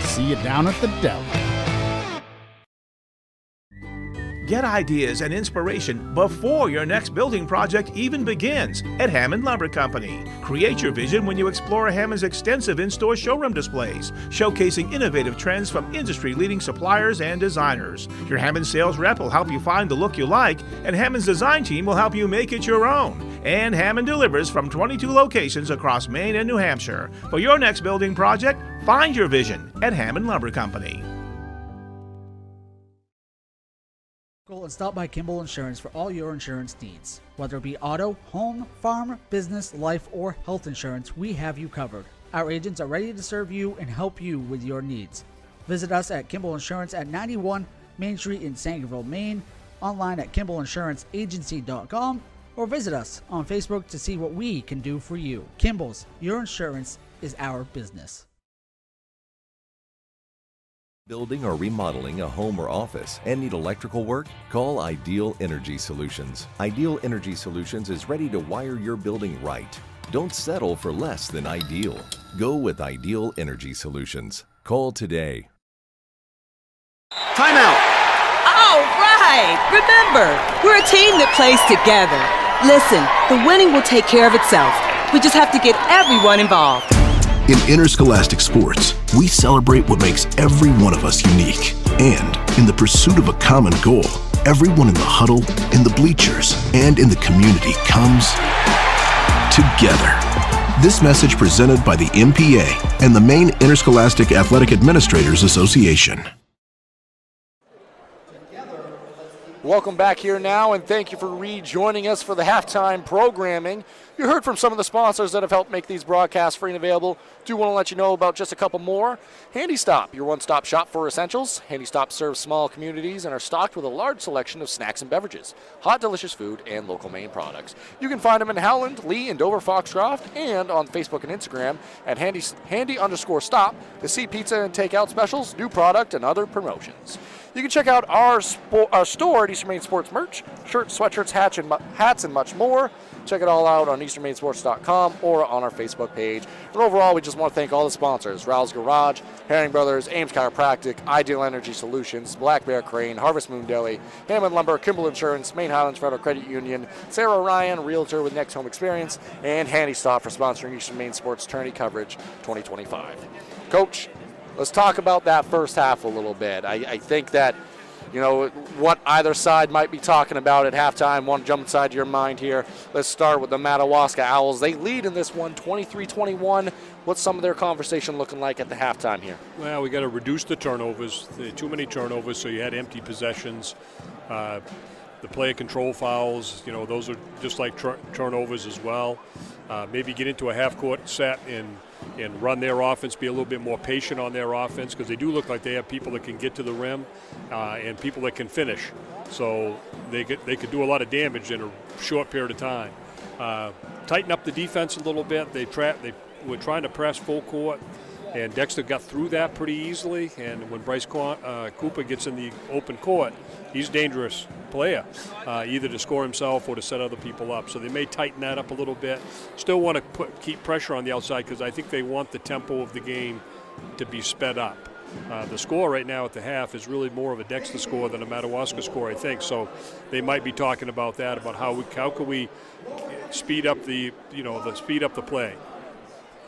See you down at the deli. Get ideas and inspiration before your next building project even begins at Hammond Lumber Company. Create your vision when you explore Hammond's extensive in-store showroom displays, showcasing innovative trends from industry-leading suppliers and designers. Your Hammond sales rep will help you find the look you like, and Hammond's design team will help you make it your own. And Hammond delivers from 22 locations across Maine and New Hampshire. For your next building project, find your vision at Hammond Lumber Company. And stop by Kimball Insurance for all your insurance needs. Whether it be auto, home, farm, business, life, or health insurance, we have you covered. Our agents are ready to serve you and help you with your needs. Visit us at Kimball Insurance at 91 Main Street in Sangerville, Maine, online at KimballInsuranceAgency.com, or visit us on Facebook to see what we can do for you. Kimball's, your insurance is our business. Building or remodeling a home or office and need electrical work? Call Ideal Energy Solutions. Ideal Energy Solutions is ready to wire your building right. Don't settle for less than ideal. Go with Ideal Energy Solutions. Call today. Timeout! All right! Remember, we're a team that plays together. Listen, the winning will take care of itself. We just have to get everyone involved. In interscholastic sports, we celebrate what makes every one of us unique. And in the pursuit of a common goal, everyone in the huddle, in the bleachers, and in the community comes together. This message presented by the MPA and the Maine Interscholastic Athletic Administrators Association. Together, let's keep Welcome back here now, and thank you for rejoining us for the halftime programming. You heard from some of the sponsors that have helped make these broadcasts free and available. Do want to let you know about just a couple more. Handy Stop, your one-stop shop for essentials. Handy Stop serves small communities and are stocked with a large selection of snacks and beverages, hot, delicious food, and local Maine products. You can find them in Howland, Lee, and Dover Foxcroft, and on Facebook and Instagram at handy_stop to see pizza and takeout specials, new product, and other promotions. You can check out our store at Eastern Maine Sports Merch, shirts, sweatshirts, hats, and much more. Check it all out on easternmainsports.com or on our Facebook page. And overall, we just want to thank all the sponsors: Rowell's Garage, Herring Brothers, Ames Chiropractic, Ideal Energy Solutions, Black Bear Crane, Harvest Moon Deli, Hammond Lumber, Kimball Insurance, Maine Highlands Federal Credit Union, Sarah Ryan, Realtor with Next Home Experience, and Handy Stop for sponsoring Eastern Maine Sports Tourney Coverage 2025. Coach, let's talk about that first half a little bit. I think that, you know, what either side might be talking about at halftime. Want to jump inside your mind here. Let's start with the Madawaska Owls. They lead in this one, 23-21. What's some of their conversation looking like at the halftime here? Well, we got to reduce the turnovers. Too many turnovers, so you had empty possessions. The player control fouls, you know, those are just like turnovers as well. Maybe get into a half-court set and run their offense, be a little bit more patient on their offense, because they do look like they have people that can get to the rim and people that can finish. So they could do a lot of damage in a short period of time. Tighten up the defense a little bit. They were trying to press full court, and Dexter got through that pretty easily. And when Bryce Cooper gets in the open court, he's a dangerous player, either to score himself or to set other people up. So they may tighten that up a little bit. Still want to keep pressure on the outside, because I think they want the tempo of the game to be sped up. The score right now at the half is really more of a Dexter score than a Madawaska score, I think. So they might be talking about that, about how can we speed up the play.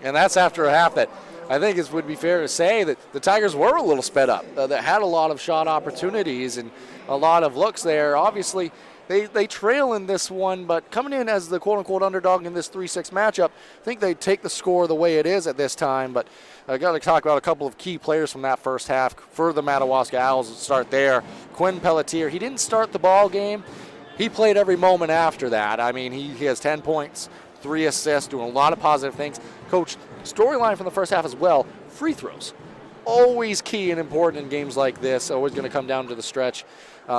And that's after a half that I think it would be fair to say that the Tigers were a little sped up. That had a lot of shot opportunities and a lot of looks there. Obviously, they trail in this one, but coming in as the quote-unquote underdog in this 3-6 matchup, I think they take the score the way it is at this time. But I got to talk about a couple of key players from that first half for the Madawaska Owls. Let's start there. Quinn Pelletier, he didn't start the ball game. He played every moment after that. I mean, he has 10 points, 3 assists, doing a lot of positive things. Coach, storyline from the first half as well, free throws. Always key and important in games like this. Always going to come down to the stretch.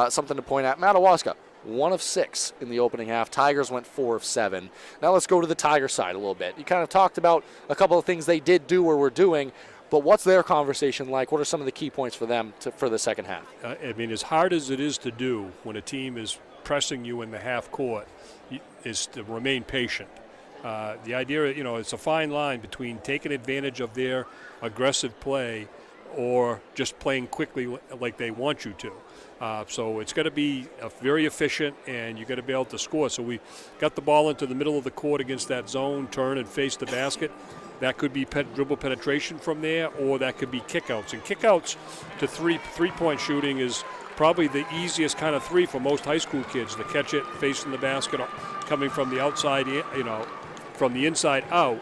Something to point out. Madawaska, 1 of 6 in the opening half. Tigers went 4 of 7. Now let's go to the Tiger side a little bit. You kind of talked about a couple of things they did do or were doing, but what's their conversation like? What are some of the key points for them for the second half? I mean, as hard as it is to do when a team is pressing you in the half court, is to remain patient. The idea, you know, it's a fine line between taking advantage of their aggressive play or just playing quickly like they want you to. So it's got to be very efficient, and you got to be able to score. So we got the ball into the middle of the court against that zone, turn and face the basket. That could be dribble penetration from there, or that could be kickouts. And kickouts to three-point shooting is probably the easiest kind of three for most high school kids, to catch it facing the basket, coming from the outside, you know, from the inside out,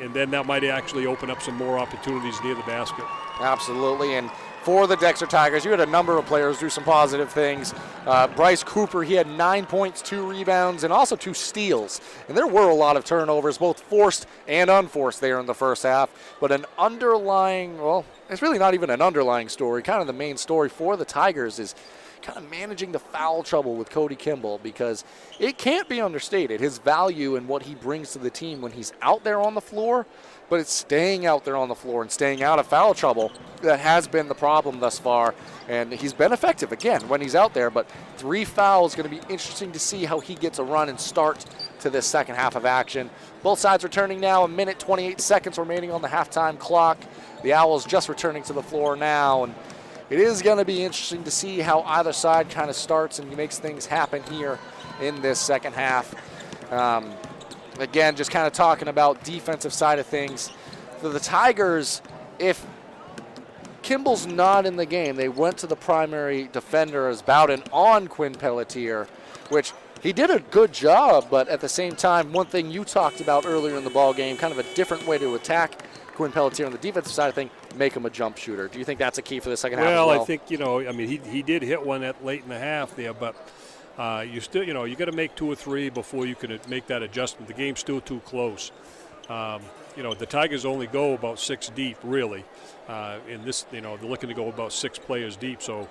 and then that might actually open up some more opportunities near the basket. Absolutely, and for the Dexter Tigers, you had a number of players do some positive things. Bryce Cooper, he had 9 points, 2 rebounds, and also 2 steals. And there were a lot of turnovers, both forced and unforced there in the first half. But an underlying, well, it's really not even an underlying story. Kind of the main story for the Tigers is kind of managing the foul trouble with Cody Kimball, because it can't be understated, his value and what he brings to the team when he's out there on the floor, but it's staying out there on the floor and staying out of foul trouble that has been the problem thus far. And he's been effective, again, when he's out there, but 3 fouls, going to be interesting to see how he gets a run and start to this second half of action. Both sides returning now, 1 minute, 28 seconds remaining on the halftime clock. The Owls just returning to the floor now, and it is going to be interesting to see how either side kind of starts and makes things happen here in this second half. Again, just kind of talking about defensive side of things. For the Tigers, if Kimball's not in the game, they went to the primary defender as Bowden on Quinn Pelletier, which he did a good job, but at the same time, one thing you talked about earlier in the ball game, kind of a different way to attack Quinn Pelletier on the defensive side of things, make him a jump shooter. Do you think that's a key for the second half as well? well? I think, he did hit one at late in the half there, but you still, you got to make 2 or 3 before you can make that adjustment. The game's still too close. The Tigers only go about 6 deep, really. In this, they're looking to go about 6 players deep. So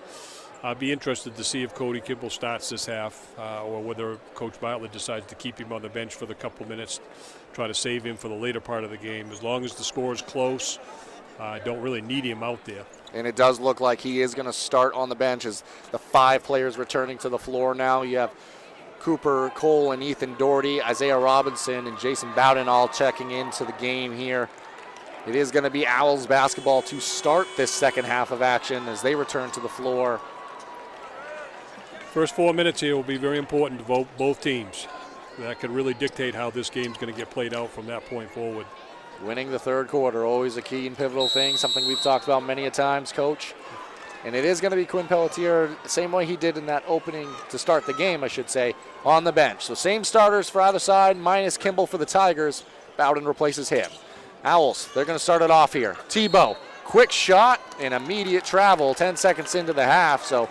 I'd be interested to see if Cody Kimball starts this half or whether Coach Bartlett decides to keep him on the bench for the couple minutes, try to save him for the later part of the game. As long as the score is close, I don't really need him out there. And it does look like he is going to start on the bench as the 5 players returning to the floor now. You have Cooper, Cole, and Ethan Doherty, Isaiah Robinson, and Jason Bowden all checking into the game here. It is going to be Owls basketball to start this second half of action as they return to the floor. First 4 minutes here will be very important to both teams. That could really dictate how this game's going to get played out from that point forward. Winning the third quarter, always a key and pivotal thing, something we've talked about many a times, Coach. And it is going to be Quinn Pelletier, the same way he did in that opening to start the game, I should say, on the bench. So same starters for either side, minus Kimball for the Tigers. Bowden replaces him. Owls, they're going to start it off here. Tebow, quick shot and immediate travel, 10 seconds into the half. So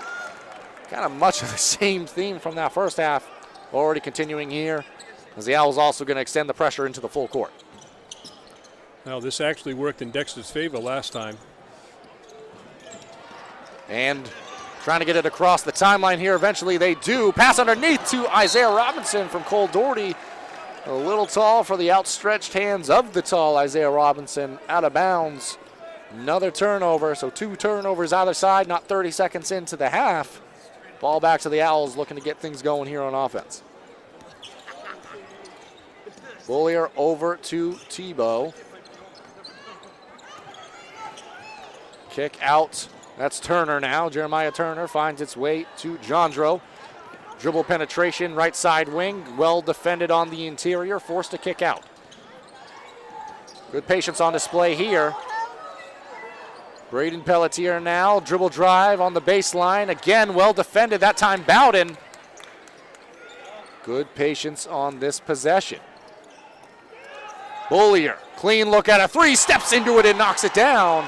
kind of much of the same theme from that first half. Already continuing here as the Owls also going to extend the pressure into the full court. Now this actually worked in Dexter's favor last time. And trying to get it across the timeline here. Eventually they do. Pass underneath to Isaiah Robinson from Cole Doherty. A little tall for the outstretched hands of the tall Isaiah Robinson. Out of bounds. Another turnover. So 2 turnovers either side. Not 30 seconds into the half. Ball back to the Owls looking to get things going here on offense. Bullier over to Tebow. Kick out. That's Turner now. Jeremiah Turner finds its way to Jandro. Dribble penetration, right side wing. Well defended on the interior. Forced to kick out. Good patience on display here. Braden Pelletier now. Dribble drive on the baseline. Again, well defended. That time Bowden. Good patience on this possession. Bullier. Clean look at a 3. Steps into it and knocks it down.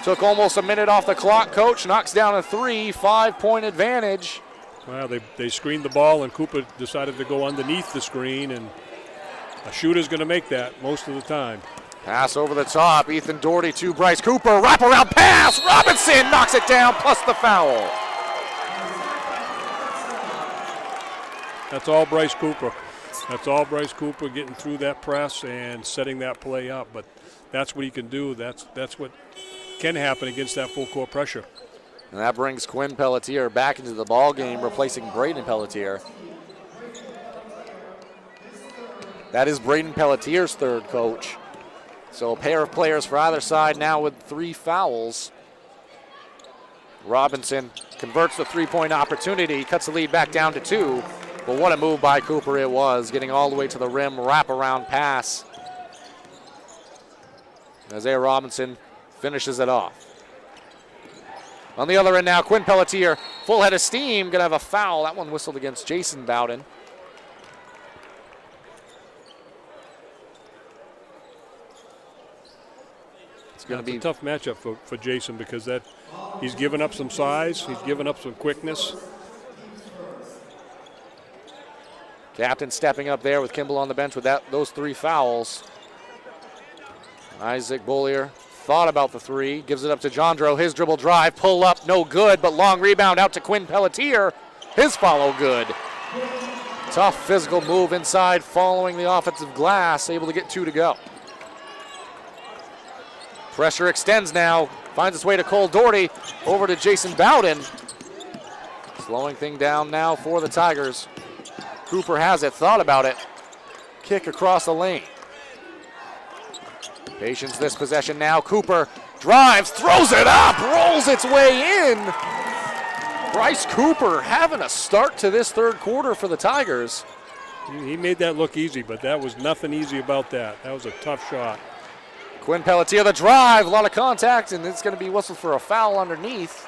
Took almost a minute off the clock. Coach knocks down a 3, 5-point advantage. Well, they screened the ball, and Cooper decided to go underneath the screen, and a shooter's going to make that most of the time. Pass over the top. Ethan Doherty to Bryce Cooper. Wraparound pass. Robinson knocks it down, plus the foul. That's all Bryce Cooper. That's all Bryce Cooper, getting through that press and setting that play up. But that's what he can do. That's what can happen against that full court pressure. And that brings Quinn Pelletier back into the ball game, replacing Braden Pelletier. That is Braden Pelletier's third, Coach. So a pair of players for either side now with 3 fouls. Robinson converts the 3-point opportunity, cuts the lead back down to 2. But what a move by Cooper it was, getting all the way to the rim, wraparound pass. Isaiah Robinson finishes it off. On the other end now, Quinn Pelletier, full head of steam, gonna have a foul. That one whistled against Jason Bowden. It's gonna be a tough matchup for Jason because he's given up some size, he's given up some quickness. Captain stepping up there with Kimball on the bench with those 3 fouls. Isaac Bullier thought about the 3, gives it up to Jandro. His dribble drive, pull up, no good, but long rebound out to Quinn Pelletier. His follow good. Tough physical move inside following the offensive glass, able to get 2 to go. Pressure extends now, finds its way to Cole Doherty, over to Jason Bowden. Slowing thing down now for the Tigers. Cooper has it, thought about it. Kick across the lane. Patience this possession now. Cooper drives, throws it up, rolls its way in. Bryce Cooper having a start to this third quarter for the Tigers. He made that look easy, but that was nothing easy about that. That was a tough shot. Quinn Pelletier, the drive, a lot of contact, and it's going to be whistled for a foul underneath.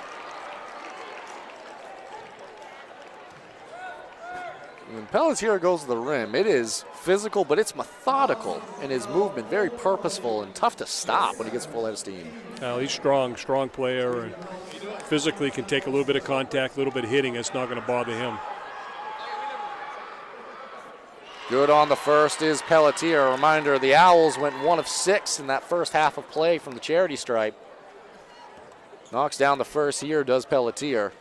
When Pelletier goes to the rim, it is physical, but it's methodical in his movement, very purposeful and tough to stop when he gets full head of steam. Well, he's strong player, and physically can take a little bit of contact, a little bit of hitting. It's not going to bother him. Good on the first is Pelletier. A reminder, the Owls went 1 of 6 in that first half of play from the charity stripe. Knocks down the first here, does Pelletier.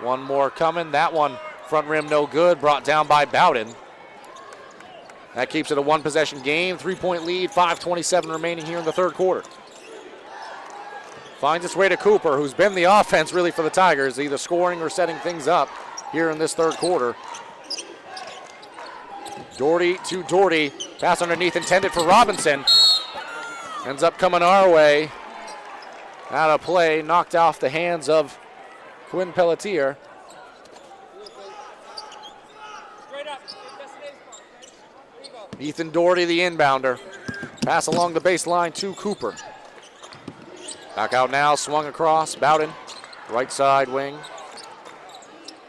One more coming. That one, front rim no good, brought down by Bowden. That keeps it a one-possession game, 3-point lead, 5:27 remaining here in the third quarter. Finds its way to Cooper, who's been the offense really for the Tigers, either scoring or setting things up here in this third quarter. Doherty to Doherty, pass underneath intended for Robinson. Ends up coming our way. Out of play, knocked off the hands of Quinn Pelletier. Ethan Doherty, the inbounder. Pass along the baseline to Cooper. Back out now, swung across. Bowden, right side wing.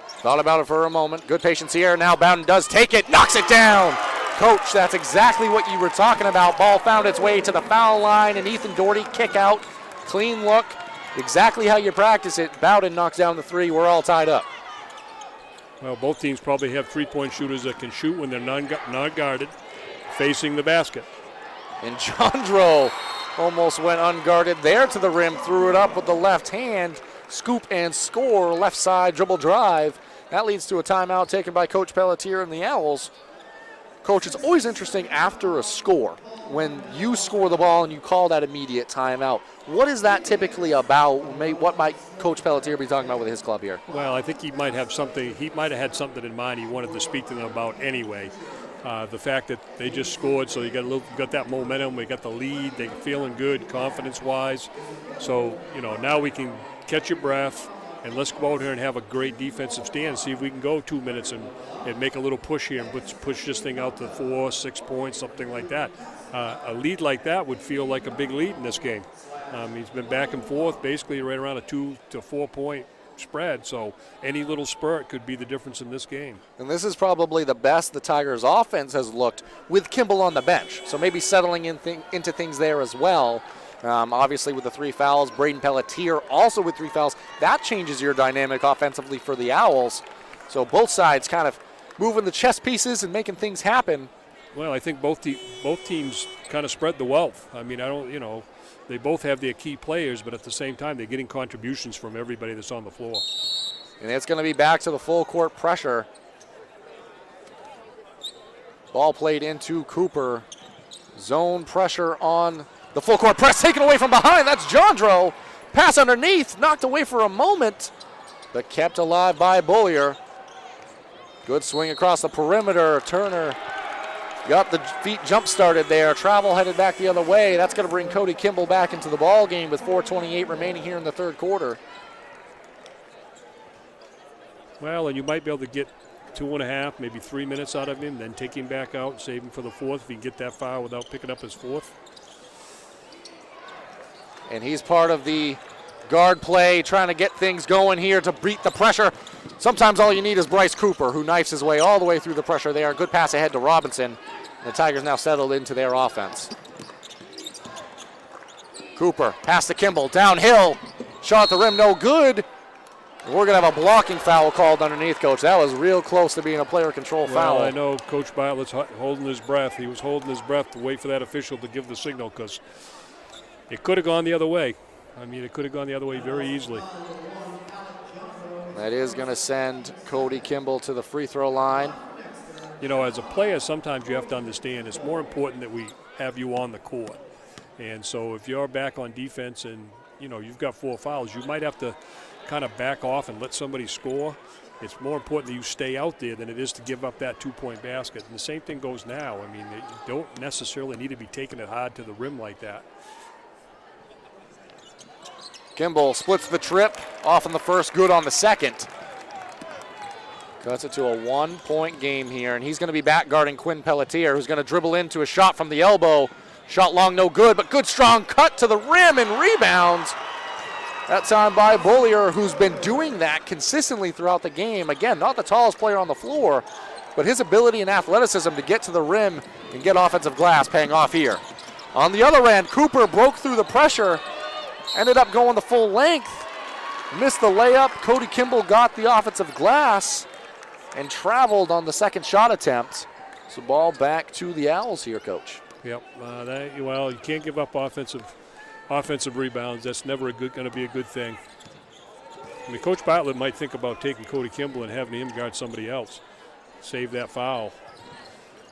Thought about it for a moment. Good patience here. Now Bowden does take it, knocks it down. Coach, that's exactly what you were talking about. Ball found its way to the foul line, and Ethan Doherty kick out. Clean look. Exactly how you practice it. Bowden knocks down the three. We're all tied up. Well, both teams probably have three-point shooters that can shoot when they're not guarded, facing the basket. And Jandro almost went unguarded there to the rim, threw it up with the left hand. Scoop and score, left side dribble drive. That leads to a timeout taken by Coach Pelletier and the Owls. Coach, it's always interesting after a score when you score the ball and you call that immediate timeout. What is that typically about? What might Coach Pelletier be talking about with his club here? Well, I think he might have something. He might have had something in mind he wanted to speak to them about anyway. The fact that they just scored, so you got that momentum. We got the lead. They're feeling good, confidence-wise. So now we can catch your breath. And let's go out here and have a great defensive stand. See if we can go 2 minutes and make a little push here and push this thing out to 4, 6 points, something like that. A lead like that would feel like a big lead in this game. He's been back and forth, basically right around a 2 to 4 point spread. So any little spurt could be the difference in this game. And this is probably the best the Tigers' offense has looked with Kimball on the bench. So maybe settling into things there as well. Obviously with the 3 fouls, Braden Pelletier also with 3 fouls. That changes your dynamic offensively for the Owls. So both sides kind of moving the chess pieces and making things happen. Well, I think both teams kind of spread the wealth. I mean, they both have their key players, but at the same time, they're getting contributions from everybody that's on the floor. And it's going to be back to the full court pressure. Ball played into Cooper. Zone pressure on the full court press, taken away from behind. That's Jandro. Pass underneath, knocked away for a moment, but kept alive by Bullier. Good swing across the perimeter. Turner got the feet jump started there. Travel headed back the other way. That's going to bring Cody Kimball back into the ball game with 4:28 remaining here in the third quarter. Well, and you might be able to get 2.5, maybe 3 minutes out of him, then take him back out and save him for the fourth if he can get that foul without picking up his fourth. And he's part of the guard play, trying to get things going here to beat the pressure. Sometimes all you need is Bryce Cooper, who knifes his way all the way through the pressure there. Good pass ahead to Robinson. The Tigers now settled into their offense. Cooper, pass to Kimball, downhill. Shot at the rim, no good. And we're going to have a blocking foul called underneath, Coach. That was real close to being a player control foul. Well, I know Coach Bartlett's holding his breath. He was holding his breath to wait for that official to give the signal because it could have gone the other way. I mean, it could have gone the other way very easily. That is going to send Cody Kimball to the free throw line. As a player, sometimes you have to understand it's more important that we have you on the court. And so if you're back on defense and, you've got 4 fouls, you might have to kind of back off and let somebody score. It's more important that you stay out there than it is to give up that 2-point basket. And the same thing goes now. I mean, you don't necessarily need to be taking it hard to the rim like that. Kimball splits the trip, off on the first, good on the second. Cuts it to a 1-point game here, and he's going to be back guarding Quinn Pelletier, who's going to dribble into a shot from the elbow. Shot long, no good, but good strong cut to the rim and rebounds. That time by Bullier, who's been doing that consistently throughout the game. Again, not the tallest player on the floor, but his ability and athleticism to get to the rim and get offensive glass paying off here. On the other end, Cooper broke through the pressure, ended up going the full length, missed the layup. Cody Kimball got the offensive glass and traveled on the second shot attempt. So ball back to the Owls here, Coach. Yep. Well, you can't give up offensive rebounds. That's never going to be a good thing. I mean, Coach Bartlett might think about taking Cody Kimball and having him guard somebody else. Save that foul.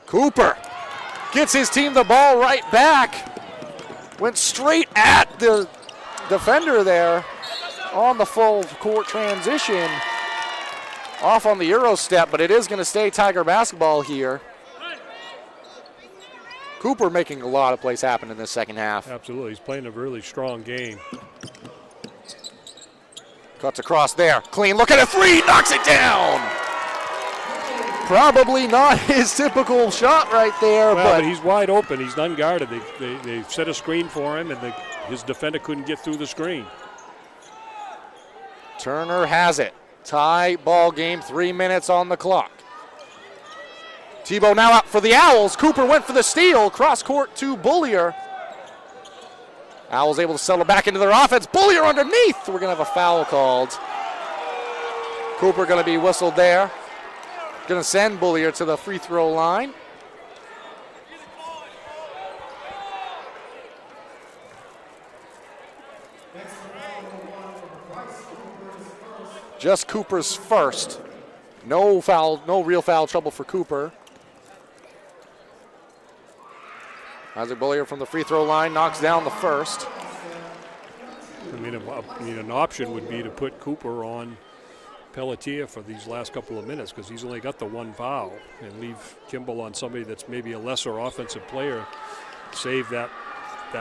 Cooper gets his team the ball right back. Went straight at the defender there on the full court transition. Off on the Euro step, but it is going to stay Tiger basketball here. Cooper making a lot of plays happen in this second half. Absolutely. He's playing a really strong game. Cuts across there. Clean look at a three. Knocks it down. Probably not his typical shot right there. Well, but he's wide open. He's unguarded. They set a screen for him, and his defender couldn't get through the screen. Turner has it. Tie ball game, 3 minutes on the clock. Tebow now out for the Owls. Cooper went for the steal. Cross court to Bullier. Owls able to settle back into their offense. Bullier underneath. We're going to have a foul called. Cooper going to be whistled there. Going to send Bullier to the free throw line. Just Cooper's first. No foul, no real foul trouble for Cooper. Isaac Bullier from the free throw line knocks down the first. I mean, an option would be to put Cooper on Pelletier for these last couple of minutes because he's only got the one foul, and leave Kimball on somebody that's maybe a lesser offensive player, save that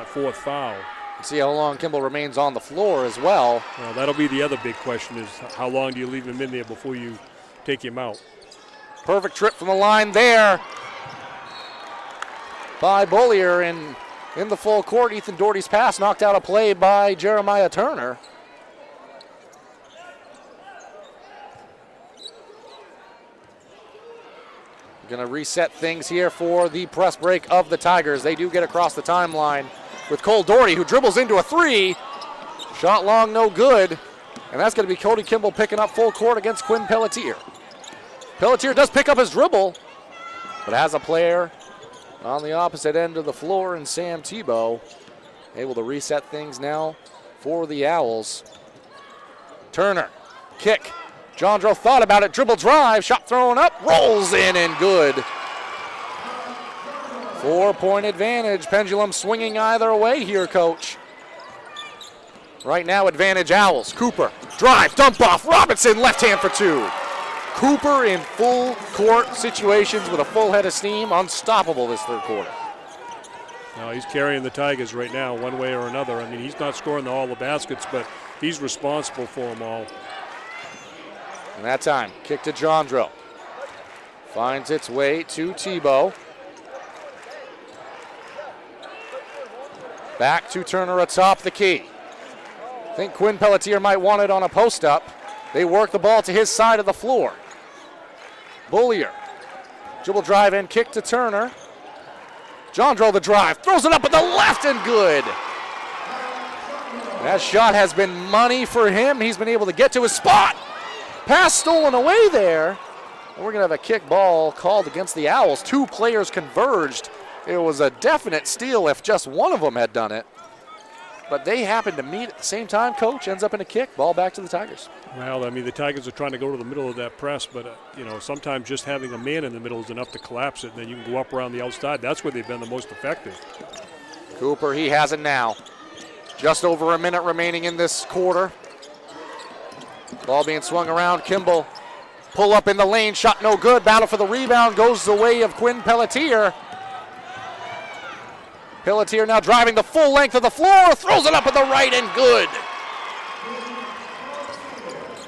fourth foul. See how long Kimball remains on the floor as well. Well, that'll be the other big question is how long do you leave him in there before you take him out? Perfect trip from the line there by Bullier, and in the full court, Ethan Doherty's pass knocked out a play by Jeremiah Turner. Going to reset things here for the press break of the Tigers. They do get across the timeline with Cole Doherty, who dribbles into a three. Shot long, no good. And that's going to be Cody Kimball picking up full court against Quinn Pelletier. Pelletier does pick up his dribble, but has a player on the opposite end of the floor in Sam Tebow. Able to reset things now for the Owls. Turner, kick. Jondro thought about it, dribble drive, shot thrown up, rolls in and good. 4-point advantage. Pendulum swinging either way here, Coach. Right now, advantage Owls. Cooper, drive, dump off. Robinson, left hand for two. Cooper in full court situations with a full head of steam. Unstoppable this third quarter. No, he's carrying the Tigers right now one way or another. I mean, he's not scoring all the baskets, but he's responsible for them all. And that time, kick to Jondro. Finds its way to Tebow. Back to Turner atop the key. I think Quinn Pelletier might want it on a post-up. They work the ball to his side of the floor. Bullier. Dribble drive and kick to Turner. Jondro the drive. Throws it up with the left and good. That shot has been money for him. He's been able to get to his spot. Pass stolen away there. And we're going to have a kick ball called against the Owls. Two players converged. It was a definite steal if just one of them had done it. But they happened to meet at the same time. Coach ends up in a kick. Ball back to the Tigers. Well, I mean, the Tigers are trying to go to the middle of that press, but, sometimes just having a man in the middle is enough to collapse it, and then you can go up around the outside. That's where they've been the most effective. Cooper, he has it now. Just over a minute remaining in this quarter. Ball being swung around. Kimball, pull up in the lane. Shot no good. Battle for the rebound goes the way of Quinn Pelletier. Pelletier now driving the full length of the floor, throws it up at the right and good.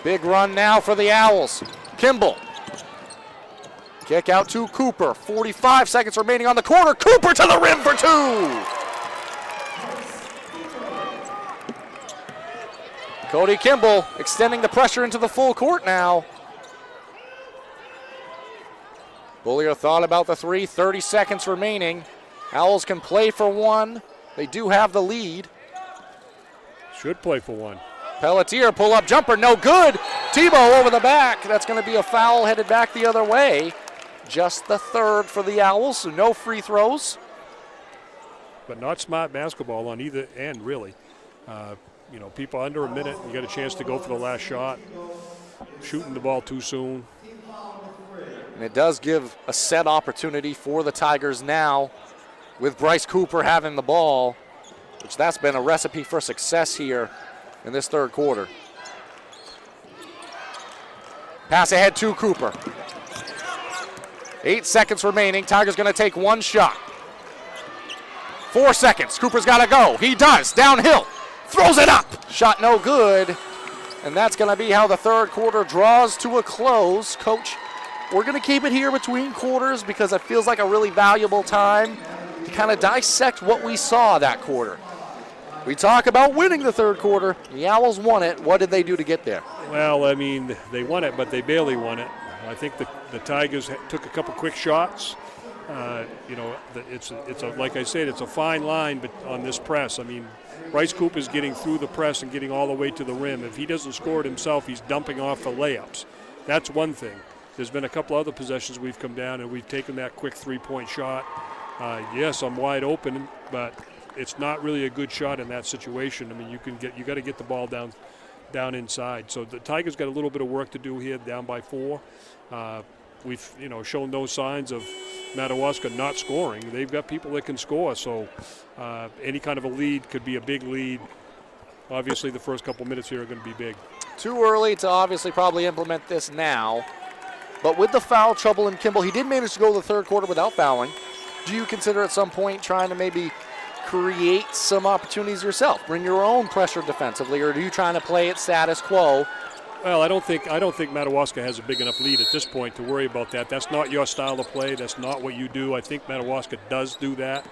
Big run now for the Owls. Kimball. Kick out to Cooper. 45 seconds remaining on the quarter. Cooper to the rim for two. Cody Kimball extending the pressure into the full court now. Beaulieu thought about the three, 30 seconds remaining. Owls can play for one. They do have the lead. Should play for one. Pelletier, pull-up jumper, no good. Tebow over the back. That's going to be a foul headed back the other way. Just the third for the Owls, so no free throws. But not smart basketball on either end, really. You know, people under a minute, you got a chance to go for the last shot. Shooting the ball too soon. And it does give a set opportunity for the Tigers now with Bryce Cooper having the ball, which that's been a recipe for success here in this third quarter. Pass ahead to Cooper. 8 seconds remaining. Tigers going to take one shot. 4 seconds. Cooper's got to go. He does. Downhill. Throws it up. Shot no good. And that's going to be how the third quarter draws to a close. Coach, we're going to keep it here between quarters because it feels like a really valuable time to kind of dissect what we saw that quarter. We talk about winning the third quarter. The Owls won it. What did they do to get there? Well, I mean, they won it, but they barely won it. I think the Tigers took a couple quick shots. You know, it's like I said, it's a fine line but on this press. I mean, Bryce Cooper's getting through the press and getting all the way to the rim. If he doesn't score it himself, he's dumping off for layups. That's one thing. There's been a couple other possessions we've come down and we've taken that quick three-point shot. Yes, I'm wide open, but it's not really a good shot in that situation. I mean, you got to get the ball down inside. So the Tigers got a little bit of work to do here, down by 4. We've shown no signs of Madawaska not scoring. They've got people that can score, so any kind of a lead could be a big lead. Obviously, the first couple minutes here are going to be big. Too early to obviously probably implement this now, but with the foul trouble in Kimball, he did manage to go the third quarter without fouling. Do you consider at some point trying to maybe create some opportunities yourself, bring your own pressure defensively, or are you trying to play it status quo? Well, I don't think Madawaska has a big enough lead at this point to worry about that. That's not your style of play. That's not what you do. I think Madawaska does do that.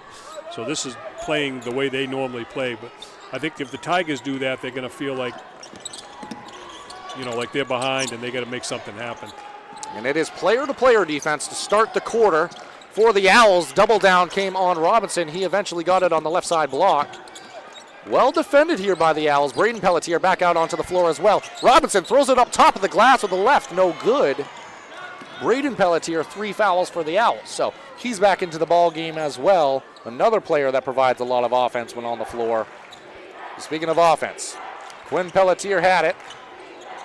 So this is playing the way they normally play. But I think if the Tigers do that, they're going to feel like, like they're behind and they got to make something happen. And it is player-to-player defense to start the quarter for the Owls. Double down came on Robinson. He eventually got it on the left side block. Well defended here by the Owls. Braden Pelletier back out onto the floor as well. Robinson throws it up top of the glass with the left. No good. Braden Pelletier, 3 fouls for the Owls. So he's back into the ball game as well. Another player that provides a lot of offense when on the floor. Speaking of offense, Quinn Pelletier had it.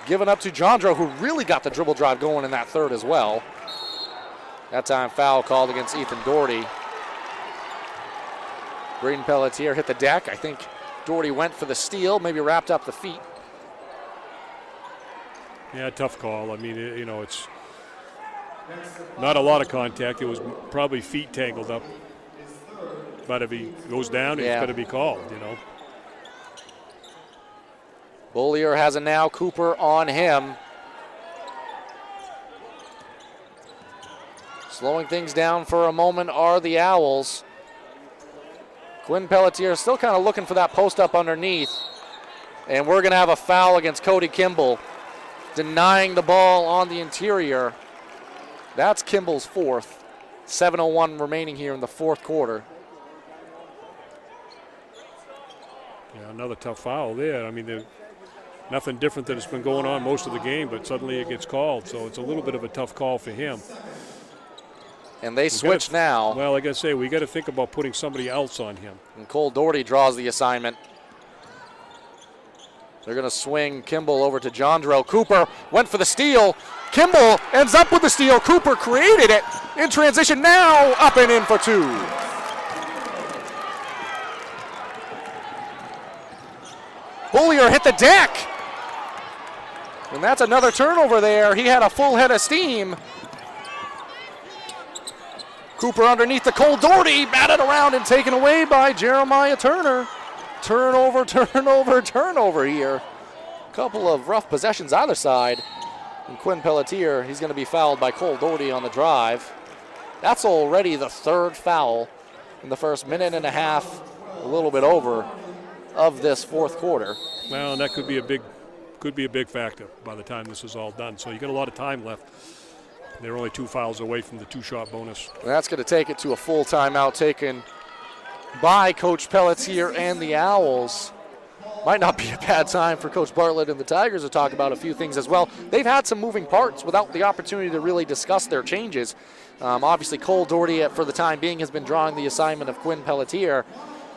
Given up to Jandro, who really got the dribble drive going in that third as well. That time foul called against Ethan Doherty. Braden Pelletier hit the deck. I think Doherty went for the steal, maybe wrapped up the feet. Yeah, tough call. I mean, it's not a lot of contact. It was probably feet tangled up. But if he goes down, he's got to be called, Beaulieu has it now. Cooper on him. Slowing things down for a moment are the Owls. Quinn Pelletier still kind of looking for that post up underneath. And we're going to have a foul against Cody Kimball, denying the ball on the interior. That's Kimball's 4th. 7:01 remaining here in the fourth quarter. Yeah, another tough foul there. I mean, nothing different than it's been going on most of the game, but suddenly it gets called. So it's a little bit of a tough call for him. And they switch now. Well, like I say, we got to think about putting somebody else on him. And Cole Doherty draws the assignment. They're going to swing Kimball over to Jandro. Cooper went for the steal. Kimball ends up with the steal. Cooper created it in transition. Now up and in for 2. Beaulieu hit the deck. And that's another turnover there. He had a full head of steam. Cooper underneath the Cole Doherty, batted around and taken away by Jeremiah Turner. Turnover, turnover, turnover here. Couple of rough possessions either side. And Quinn Pelletier, he's going to be fouled by Cole Doherty on the drive. That's already the 3rd foul in the first minute and a half, a little bit over, of this fourth quarter. Well, that could be a big could be a big factor by the time this is all done. So you got a lot of time left. They're only 2 fouls away from the 2-shot bonus. And that's going to take it to a full timeout taken by Coach Pelletier and the Owls. Might not be a bad time for Coach Bartlett and the Tigers to talk about a few things as well. They've had some moving parts without the opportunity to really discuss their changes. Obviously, Cole Doherty, for the time being, has been drawing the assignment of Quinn Pelletier.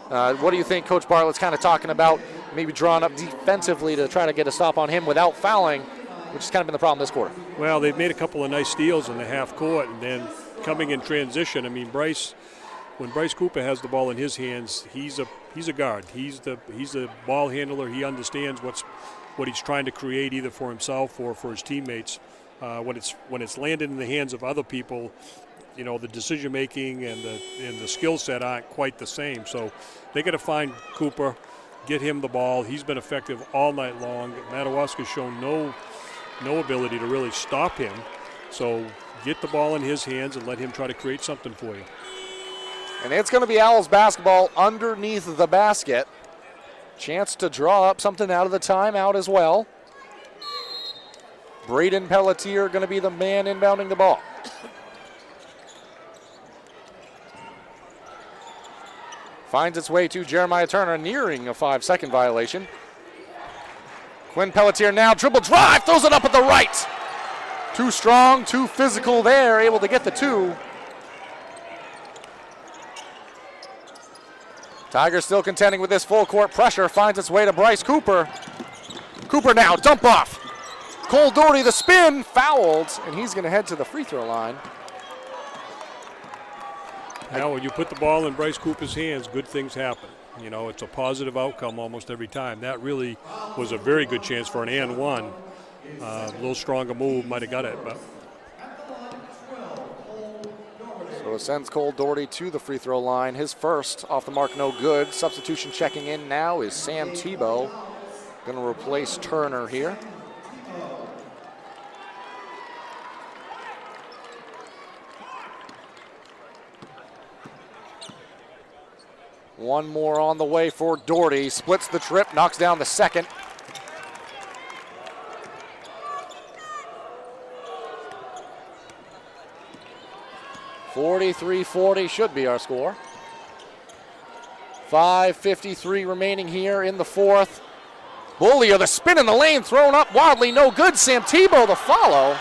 What do you think Coach Bartlett's kind of talking about, maybe drawing up defensively to try to get a stop on him without fouling, which has kind of been the problem this quarter? Well, they've made a couple of nice steals in the half court, and then coming in transition, I mean, when Bryce Cooper has the ball in his hands, he's a guard. He's the ball handler. He understands what he's trying to create either for himself or for his teammates. When it's landed in the hands of other people, you know, the decision making and the skill set aren't quite the same. So they got to find Cooper, get him the ball. He's been effective all night long. Madawaska's shown no ability to really stop him. So get the ball in his hands and let him try to create something for you. And it's going to be Owls basketball underneath the basket. Chance to draw up something out of the timeout as well. Braden Pelletier going to be the man inbounding the ball. Finds its way to Jeremiah Turner, nearing a 5-second violation. Quinn Pelletier now dribble drive, throws it up at the right. Too strong, too physical there, able to get the 2. Tigers still contending with this full court pressure, finds its way to Bryce Cooper. Cooper now, dump off. Cole Doherty, the spin, fouled, and he's going to head to the free throw line. Now, when you put the ball in Bryce Cooper's hands, good things happen. You know, it's a positive outcome almost every time. That really was a very good chance for an and one. A little stronger move, might have got it, but. So it sends Cole Doherty to the free throw line. His first off the mark, no good. Substitution checking in now is Sam Tebow. Going to replace Turner here. One more on the way for Doherty. Splits the trip, knocks down the second. .43-40 should be our score. 5:53 remaining here in the fourth. Bullier, the spin in the lane, thrown up wildly, no good. Sam Tebow, the follow.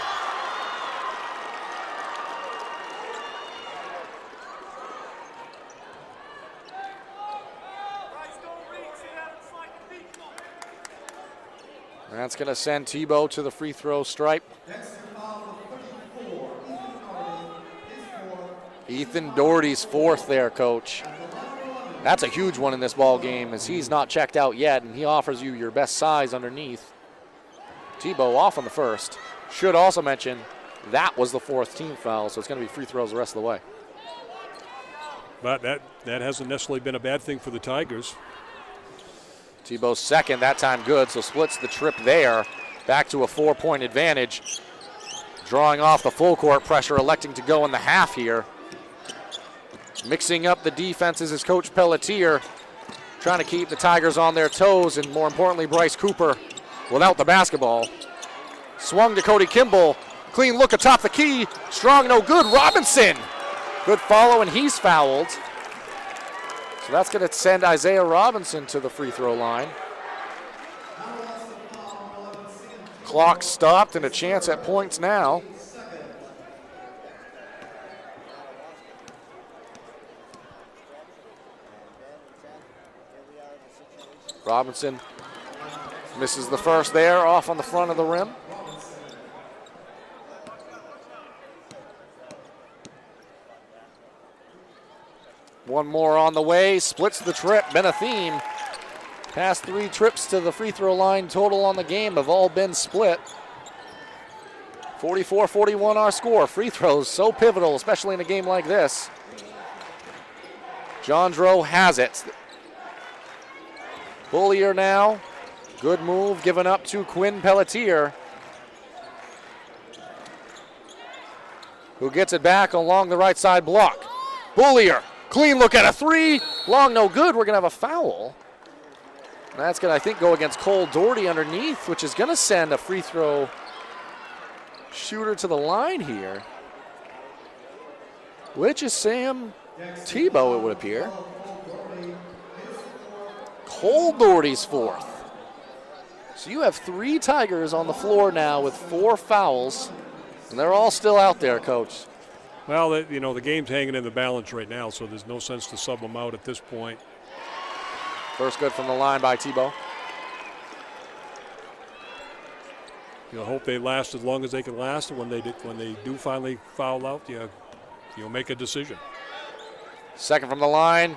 That's going to send Tebow to the free throw stripe. Ethan Doherty's fourth there, Coach. That's a huge one in this ball game, as he's not checked out yet, and he offers you your best size underneath. Tebow off on the first. Should also mention that was the fourth team foul, so it's going to be free throws the rest of the way. But that hasn't necessarily been a bad thing for the Tigers. Tebow's second, that time good, so splits the trip there. Back to a 4-point advantage. Drawing off the full court pressure, electing to go in the half here. Mixing up the defenses is Coach Pelletier, trying to keep the Tigers on their toes, and more importantly, Bryce Cooper without the basketball. Swung to Cody Kimball. Clean look atop the key. Strong, no good. Robinson. Good follow, and he's fouled. So that's going to send Isaiah Robinson to the free throw line. Clock stopped and a chance at points now. Robinson misses the first there, off on the front of the rim. One more on the way, splits the trip. Been a theme. Past 3 trips to the free throw line total on the game have all been split. 44-41 our score. Free throws so pivotal, especially in a game like this. Jondro has it. Bullier now. Good move given up to Quinn Pelletier, who gets it back along the right side block. Bullier, clean look at a 3. Long, no good. We're going to have a foul. That's going to, I think, go against Cole Doherty underneath, which is going to send a free throw shooter to the line here, which is Sam Tebow, it would appear. Cole Doherty's fourth. So you have 3 Tigers on the floor now with 4 fouls, and they're all still out there, Coach. Well, the game's hanging in the balance right now, so there's no sense to sub them out at this point. First good from the line by Tebow. You hope they last as long as they can last, and when they do finally foul out, you'll make a decision. Second from the line.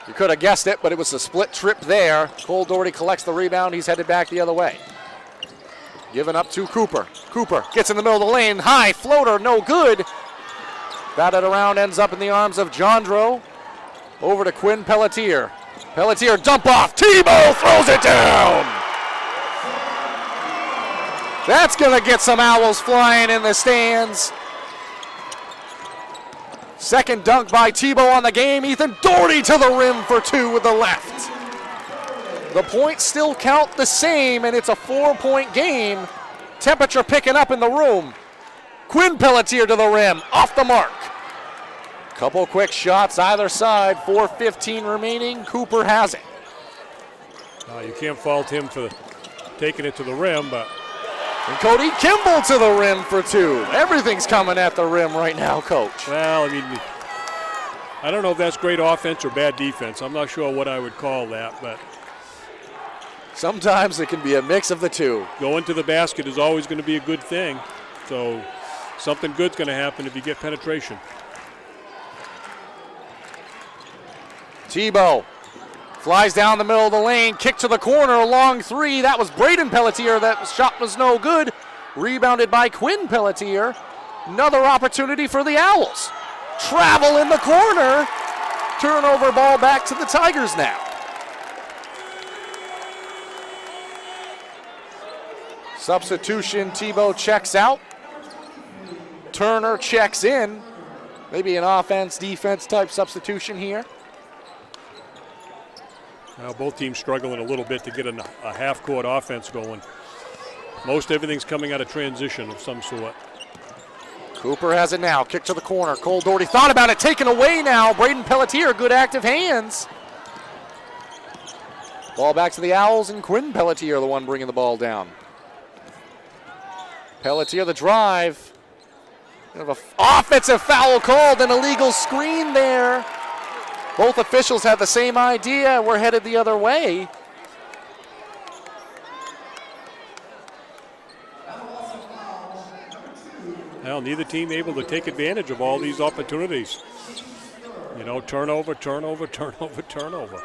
You could have guessed it, but it was a split trip there. Cole Doherty collects the rebound. He's headed back the other way. Given up to Cooper. Cooper gets in the middle of the lane. High floater, no good. Batted around, ends up in the arms of Jandro. Over to Quinn Pelletier. Pelletier dump off. Tebow throws it down. That's going to get some owls flying in the stands. Second dunk by Tebow on the game. Ethan Doherty to the rim for 2 with the left. The points still count the same, and it's a 4-point game. Temperature picking up in the room. Quinn Pelletier to the rim, off the mark. Couple quick shots either side, 4:15 remaining. Cooper has it. You can't fault him for taking it to the rim, but. And Cody Kimball to the rim for 2. Everything's coming at the rim right now, Coach. Well, I don't know if that's great offense or bad defense. I'm not sure what I would call that, but. Sometimes it can be a mix of the two. Going to the basket is always going to be a good thing. So something good's going to happen if you get penetration. Tebow flies down the middle of the lane, kick to the corner, a long 3. That was Braden Pelletier. That shot was no good. Rebounded by Quinn Pelletier. Another opportunity for the Owls. Travel in the corner. Turnover ball back to the Tigers now. Substitution, Tebow checks out. Turner checks in. Maybe an offense-defense type substitution here. Now both teams struggling a little bit to get a half-court offense going. Most everything's coming out of transition of some sort. Cooper has it now. Kick to the corner. Cole Doherty thought about it. Taken away now. Braden Pelletier, good active hands. Ball back to the Owls, and Quinn Pelletier, the one bringing the ball down. Pelletier the drive. An offensive foul called, an illegal screen there. Both officials have the same idea. We're headed the other way. Well, neither team able to take advantage of all these opportunities. Turnover, turnover, turnover, turnover.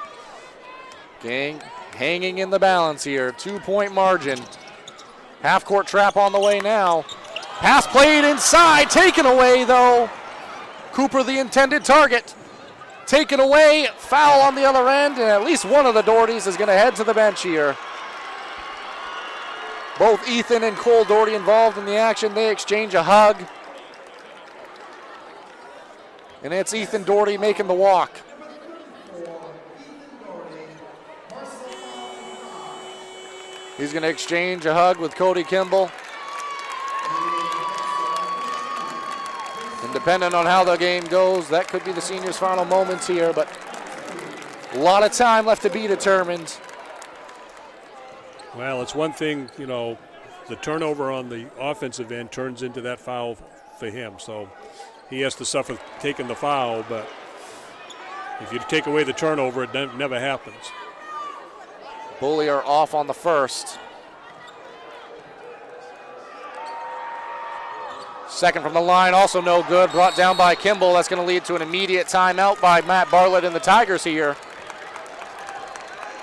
Gang hanging in the balance here. 2-point margin. Half-court trap on the way now. Pass played inside, taken away though. Cooper the intended target. Taken away, foul on the other end, and at least one of the Dohertys is going to head to the bench here. Both Ethan and Cole Doherty involved in the action. They exchange a hug. And it's Ethan Doherty making the walk. He's going to exchange a hug with Cody Kimball. And depending on how the game goes, that could be the seniors' final moments here, but a lot of time left to be determined. Well, it's one thing, the turnover on the offensive end turns into that foul for him. So he has to suffer taking the foul, but if you take away the turnover, it never happens. Bullier off on the first. Second from the line, also no good. Brought down by Kimball. That's going to lead to an immediate timeout by Matt Bartlett and the Tigers here.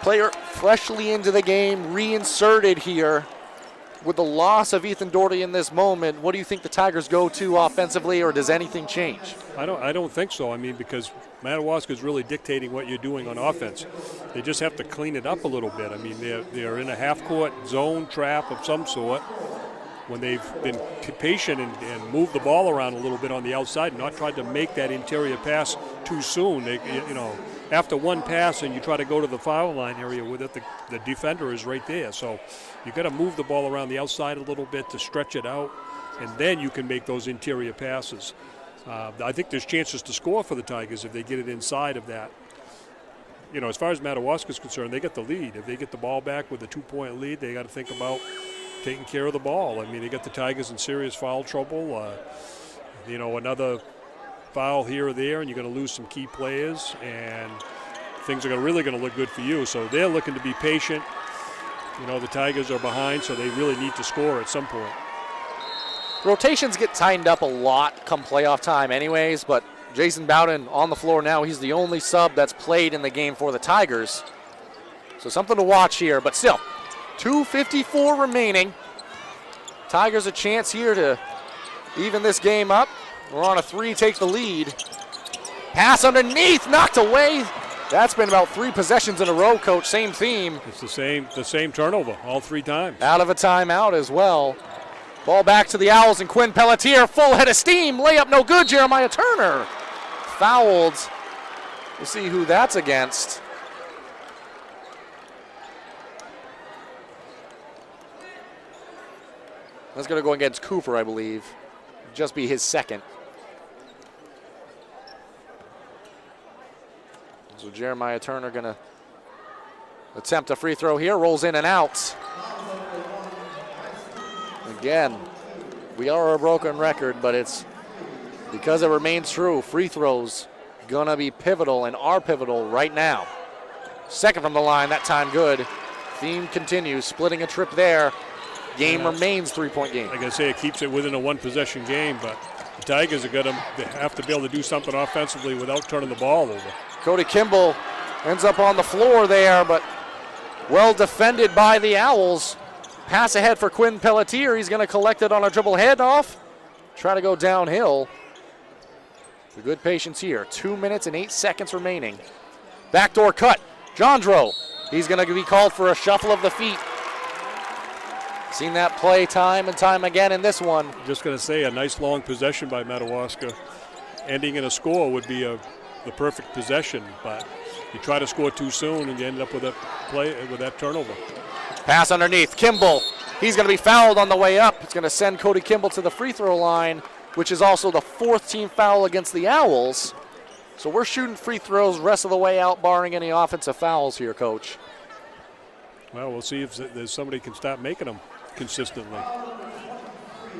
Player freshly into the game, reinserted here with the loss of Ethan Doherty in this moment. What do you think the Tigers go to offensively, or does anything change? I don't think so. Because Madawaska is really dictating what you're doing on offense. They just have to clean it up a little bit. They're in a half-court zone trap of some sort. when they've been patient and moved the ball around a little bit on the outside and not tried to make that interior pass too soon. After one pass and you try to go to the foul line area with it, the defender is right there. So you got to move the ball around the outside a little bit to stretch it out, and then you can make those interior passes. I think there's chances to score for the Tigers if they get it inside of that. As far as Madawaska is concerned, they get the lead. If they get the ball back with a 2-point lead, they got to think about taking care of the ball. I mean, they got the Tigers in serious foul trouble. Another foul here or there, and you're going to lose some key players, and things are really going to look good for you. So they're looking to be patient. The Tigers are behind, so they really need to score at some point. Rotations get tightened up a lot come playoff time anyways, but Jason Bowden on the floor now. He's the only sub that's played in the game for the Tigers. So something to watch here, but still, 2:54 remaining. Tigers a chance here to even this game up. We're on a 3, take the lead. Pass underneath, knocked away. That's been about 3 possessions in a row, Coach. Same theme. It's the same turnover all 3 times. Out of a timeout as well. Ball back to the Owls and Quinn Pelletier. Full head of steam. Layup no good. Jeremiah Turner fouled. We'll see who that's against. That's going to go against Cooper, I believe. Just be his second. So Jeremiah Turner going to attempt a free throw here. Rolls in and out. Again, we are a broken record, but it's because it remains true. Free throws going to be pivotal and are pivotal right now. Second from the line, that time good. Theme continues, splitting a trip there. Game remains 3-point game. Like I say, it keeps it within a 1-possession game, but the Tigers are going to have to be able to do something offensively without turning the ball over. Cody Kimball ends up on the floor there, but well defended by the Owls. Pass ahead for Quinn Pelletier. He's going to collect it on a dribble handoff. Try to go downhill. The good patience here. 2 minutes and 8 seconds remaining. Backdoor cut. Jondro. He's going to be called for a shuffle of the feet. Seen that play time and time again in this one. Just going to say, a nice long possession by Madawaska. Ending in a score would be the perfect possession, but you try to score too soon and you end up with that turnover. Pass underneath. Kimball. He's going to be fouled on the way up. It's going to send Cody Kimball to the free throw line, which is also the 4th team foul against the Owls. So we're shooting free throws rest of the way out, barring any offensive fouls here, Coach. Well, we'll see if there's somebody can stop making them consistently.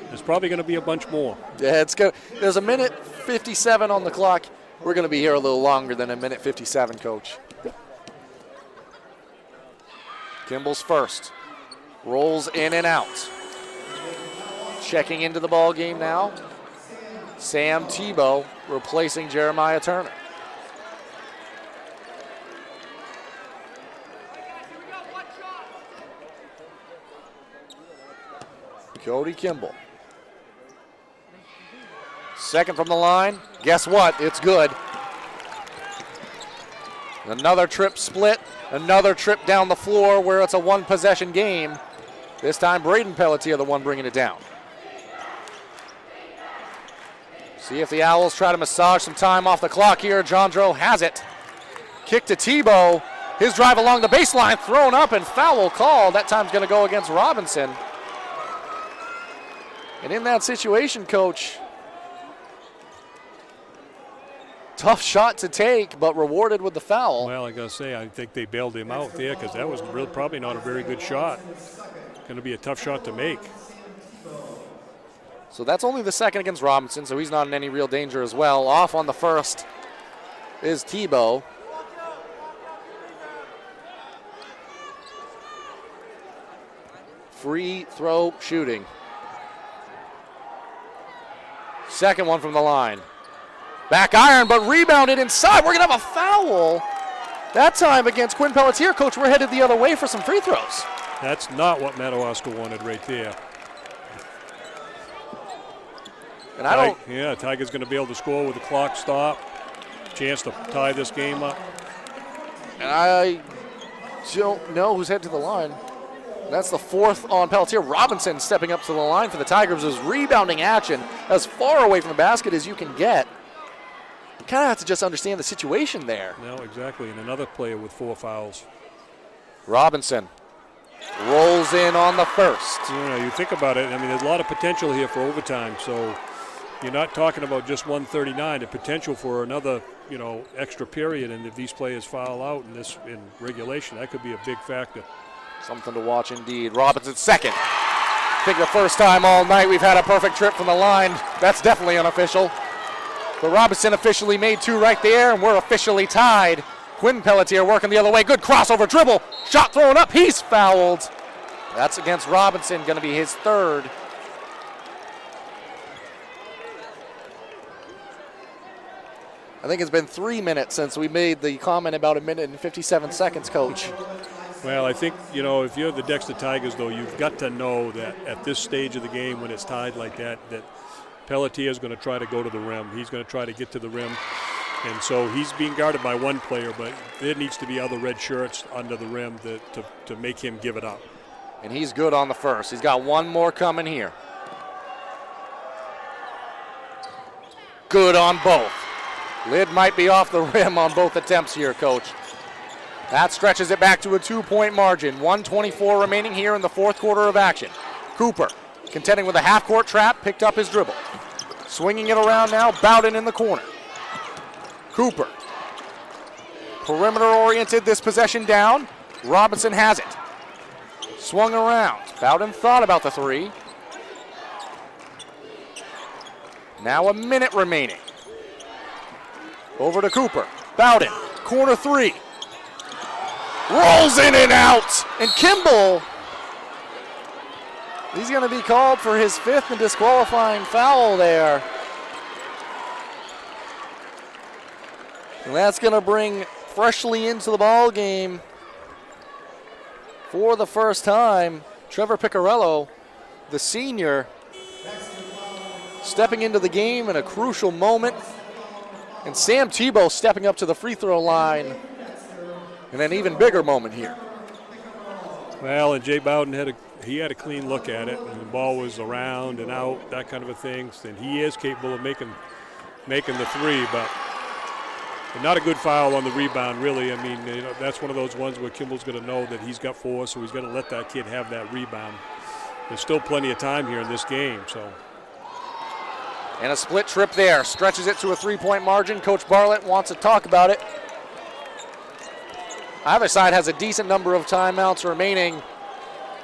There's probably going to be a bunch more. Yeah, it's good. There's a minute 57 on the clock. We're going to be here a little longer than a minute 57, Coach. Kimball's first. Rolls in and out. Checking into the ball game now. Sam Tebow replacing Jeremiah Turner. Cody Kimball. Second from the line. Guess what? It's good. Another trip split. Another trip down the floor where it's a 1-possession game. This time Braden Pelletier the one bringing it down. See if the Owls try to massage some time off the clock here. Jondro has it. Kick to Tebow. His drive along the baseline, thrown up and foul call. That time's going to go against Robinson. And in that situation, Coach, tough shot to take, but rewarded with the foul. Well, I got to say, I think they bailed him out there because that was probably not a very good shot. Going to be a tough shot to make. So that's only the second against Robinson, so he's not in any real danger as well. Off on the first is Tebow. Free throw shooting. Second one from the line. Back iron, but rebounded inside. We're going to have a foul. That time against Quinn Pelletier. Coach, we're headed the other way for some free throws. That's not what Madawaska wanted right there. And I don't. Yeah, Tiger's going to be able to score with the clock stop. Chance to tie this game up. And I don't know who's headed to the line. That's the fourth on Pelletier. Robinson stepping up to the line for the Tigers is rebounding action as far away from the basket as you can get. You kind of have to just understand the situation there. No, exactly. And another player with 4 fouls. Robinson rolls in on the first. You think about it, I mean, there's a lot of potential here for overtime. So you're not talking about just 139, the potential for another, extra period. And if these players foul out in regulation, that could be a big factor. Something to watch indeed. Robinson second. I think the first time all night we've had a perfect trip from the line. That's definitely unofficial. But Robinson officially made 2 right there, and we're officially tied. Quinn Pelletier working the other way. Good crossover dribble. Shot thrown up. He's fouled. That's against Robinson, going to be his 3rd. I think it's been 3 minutes since we made the comment about 1 minute and 57 seconds, Coach. Well, I think, if you're the Dexter Tigers, though, you've got to know that at this stage of the game when it's tied like that Pelletier is going to try to go to the rim. He's going to try to get to the rim. And so he's being guarded by one player, but there needs to be other red shirts under the rim to make him give it up. And he's good on the first. He's got one more coming here. Good on both. Lid might be off the rim on both attempts here, Coach. That stretches it back to a 2-point margin. 1:24 remaining here in the 4th quarter of action. Cooper contending with a half-court trap, picked up his dribble. Swinging it around now, Bowden in the corner. Cooper. Perimeter-oriented this possession down. Robinson has it. Swung around. Bowden thought about the 3. Now a minute remaining. Over to Cooper. Bowden, corner 3. Rolls in and out. And Kimball, he's going to be called for his 5th and disqualifying foul there. And that's going to bring freshly into the ball game for the first time Trevor Piccarello, the senior, stepping into the game in a crucial moment. And Sam Tebow stepping up to the free throw line in an even bigger moment here. Well, and Jay Bowden had a clean look at it, and the ball was around and out, that kind of a thing. And he is capable of making the 3, but not a good foul on the rebound, really. I mean, that's one of those ones where Kimball's going to know that he's got 4, so he's going to let that kid have that rebound. There's still plenty of time here in this game, so. And a split trip there, stretches it to a 3-point margin. Coach Bartlett wants to talk about it. Either side has a decent number of timeouts remaining.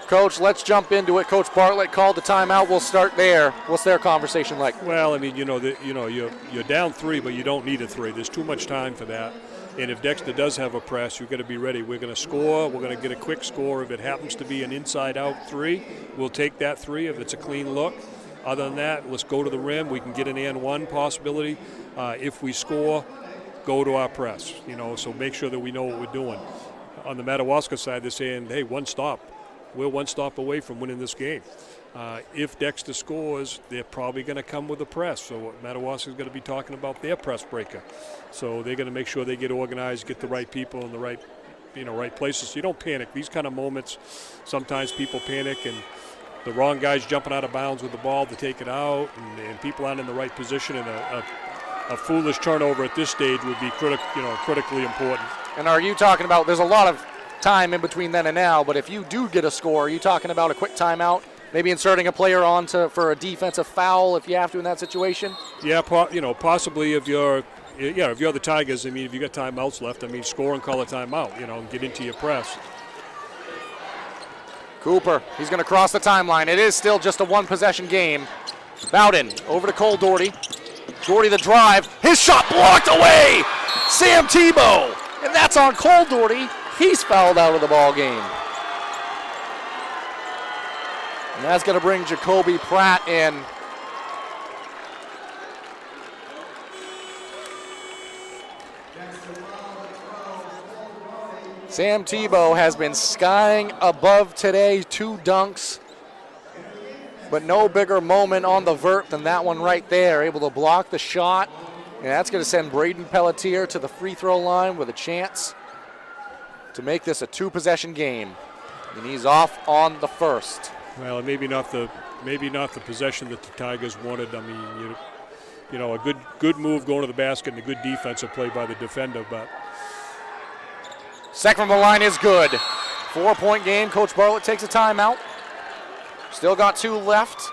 Coach, let's jump into it. Coach Bartlett called the timeout. We'll start there. What's their conversation like? Well, I mean, you're down 3, but you don't need a 3. There's too much time for that. And if Dexter does have a press, you've got to be ready. We're going to score. We're going to get a quick score. If it happens to be an inside-out 3, we'll take that 3 if it's a clean look. Other than that, let's go to the rim. We can get an and 1 possibility. If we score, go to our press. So make sure that we know what we're doing. On the Madawaska side, they're saying, hey, 1 stop. We're 1 stop away from winning this game. If Dexter scores, they're probably going to come with a press. So Madawaska is going to be talking about their press breaker. So they're going to make sure they get organized, get the right people in the right, right places. So you don't panic. These kind of moments, sometimes people panic and the wrong guy's jumping out of bounds with the ball to take it out, and people aren't in the right position. And a foolish turnover at this stage would be critically important. And are you talking about, there's a lot of time in between then and now, but if you do get a score, are you talking about a quick timeout, maybe inserting a player on for a defensive foul if you have to in that situation? Yeah, possibly if you're the Tigers. I mean, if you got timeouts left, score and call a timeout, and get into your press. Cooper, he's going to cross the timeline. It is still just a 1-possession game. Bowden over to Cole Doherty. Doherty the drive. His shot blocked away. Sam Tebow. And that's on Cole Doherty. He's fouled out of the ball game. And that's going to bring Jacoby Pratt in. Sam Tebow has been skying above today, 2 dunks, but no bigger moment on the vert than that one right there, able to block the shot. And that's going to send Braden Pelletier to the free throw line with a chance to make this a 2-possession game. And he's off on the first. Well, maybe not the possession that the Tigers wanted. I mean, you know, a good move going to the basket and a good defensive play by the defender, but. Second from the line is good. 4-point game. Coach Bartlett takes a timeout. Still got 2 left.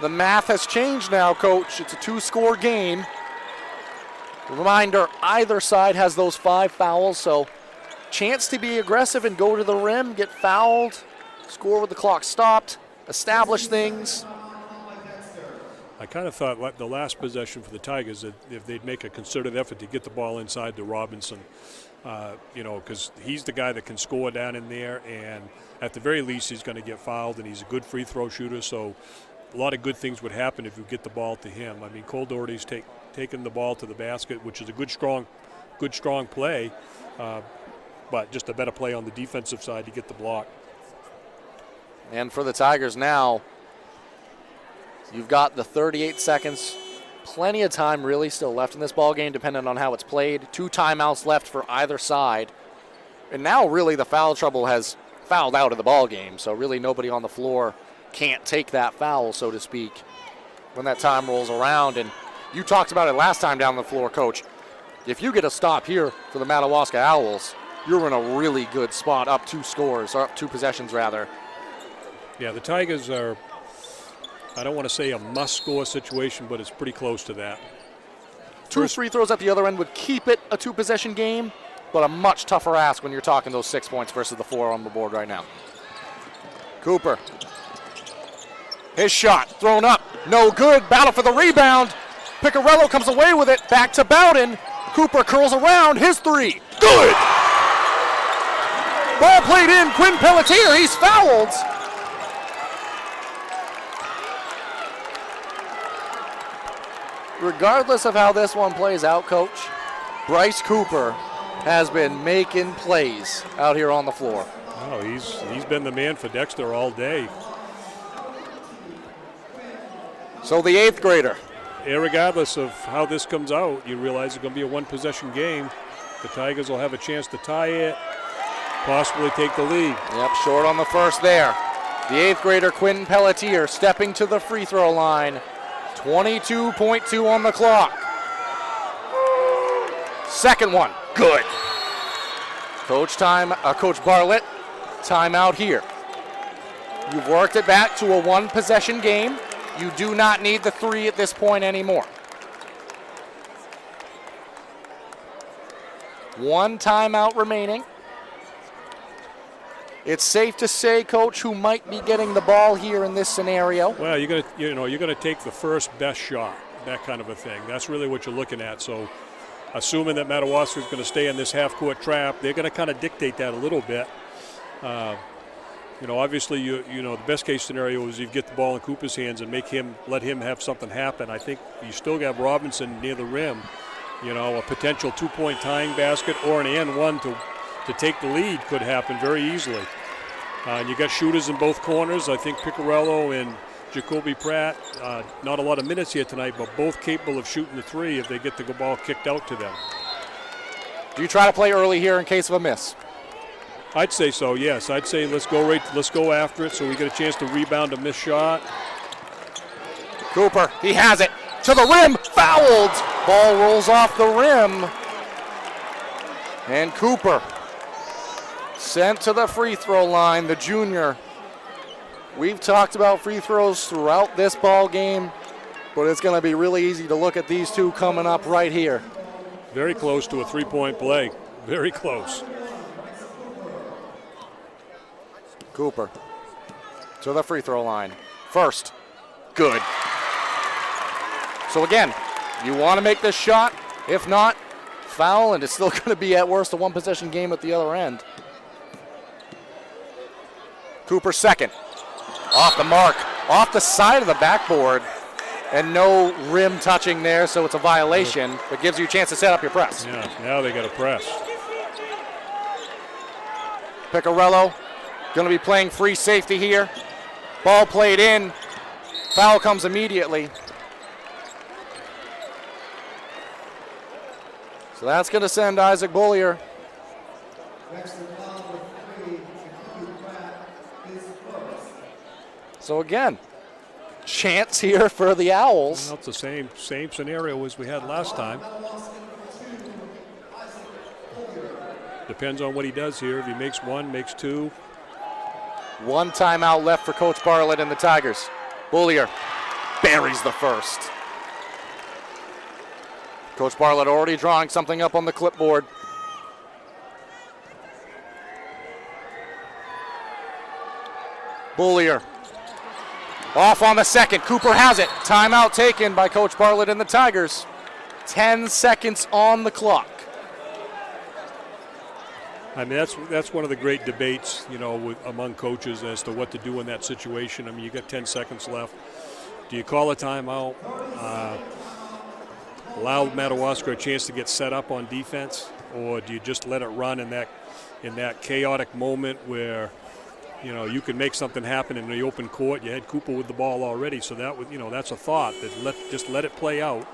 The math has changed now, Coach. It's a 2-score game. Reminder, either side has those 5 fouls, so chance to be aggressive and go to the rim, get fouled, score with the clock stopped, establish things. I kind of thought the last possession for the Tigers, that if they'd make a concerted effort to get the ball inside to Robinson, you know, because he's the guy that can score down in there, and at the very least he's going to get fouled, and he's a good free throw shooter, so a lot of good things would happen if you get the ball to him. I mean, Cole Doherty's taken the ball to the basket, which is a good strong play, but just a better play on the defensive side to get the block. And for the Tigers now, you've got the 38 seconds, plenty of time really still left in this ball game, depending on how it's played. 2 timeouts left for either side. And now really the foul trouble has fouled out of the ball game, so really nobody on the floor can't take that foul, so to speak, when that time rolls around. And you talked about it last time down the floor, Coach. If you get a stop here for the Madawaska Owls, you're in a really good spot, up 2 scores, or up 2 possessions rather. Yeah, the Tigers are, I don't want to say a must-score situation, but it's pretty close to that. 2 free throws at the other end would keep it a 2-possession game, but a much tougher ask when you're talking those 6 points versus the 4 on the board right now. Cooper. His shot thrown up, no good. Battle for the rebound. Picarello comes away with it, back to Bowden. Cooper curls around, his 3, good! Ball played in, Quinn Pelletier, he's fouled. Regardless of how this one plays out, Coach, Bryce Cooper has been making plays out here on the floor. Oh, he's been the man for Dexter all day. So the 8th grader. Irregardless of how this comes out, you realize it's going to be a 1-possession game. The Tigers will have a chance to tie it, possibly take the lead. Yep, short on the first there. The 8th grader, Quinn Pelletier, stepping to the free throw line. 22.2 on the clock. Second one, good. Coach Bartlett, timeout here. You've worked it back to a 1-possession game. You do not need the 3 at this point anymore. 1 timeout remaining. It's safe to say, Coach, who might be getting the ball here in this scenario. Well, you're gonna take the first best shot, that kind of a thing. That's really what you're looking at. So, assuming that Madawaska is going to stay in this half-court trap, they're going to kind of dictate that a little bit. Obviously, the best-case scenario is you get the ball in Cooper's hands and let him have something happen. I think you still have Robinson near the rim. A potential 2-point tying basket or an and one to take the lead could happen very easily. And you got shooters in both corners. I think Picarello and Jacoby Pratt, not a lot of minutes here tonight, but both capable of shooting the 3 if they get the ball kicked out to them. Do you try to play early here in case of a miss? I'd say so, yes. I'd say let's go after it so we get a chance to rebound a missed shot. Cooper, he has it. To the rim, fouled. Ball rolls off the rim. And Cooper sent to the free throw line, the junior. We've talked about free throws throughout this ball game, but it's going to be really easy to look at these 2 coming up right here. Very close to a 3-point play. Very close. Cooper to the free throw line. First, good. So again, you want to make this shot. If not, foul, and it's still going to be at worst a 1-possession game at the other end. Cooper second. Off the mark, off the side of the backboard, and no rim touching there, so it's a violation, but gives you a chance to set up your press. Yeah, now they got to press. Picarello going to be playing free safety here. Ball played in. Foul comes immediately. So that's going to send Isaac Bullier So again, chance here for the Owls. Well, it's the same scenario as we had last time. Depends on what he does here. If he makes one, makes two. One timeout left for Coach Bartlett and the Tigers. Bullier buries the first. Coach Bartlett already drawing something up on the clipboard. Bullier off on the second. Cooper has it. Timeout taken by Coach Bartlett and the Tigers. 10 seconds on the clock. I mean, that's one of the great debates, you know, among coaches as to what to do in that situation. I mean, you got 10 seconds left. Do you call a timeout? Allow Madawaska a chance to get set up on defense, or do you just let it run in that chaotic moment where, you know, you can make something happen in the open court? You had Cooper with the ball already, so that would, you know, that's a thought that just let it play out.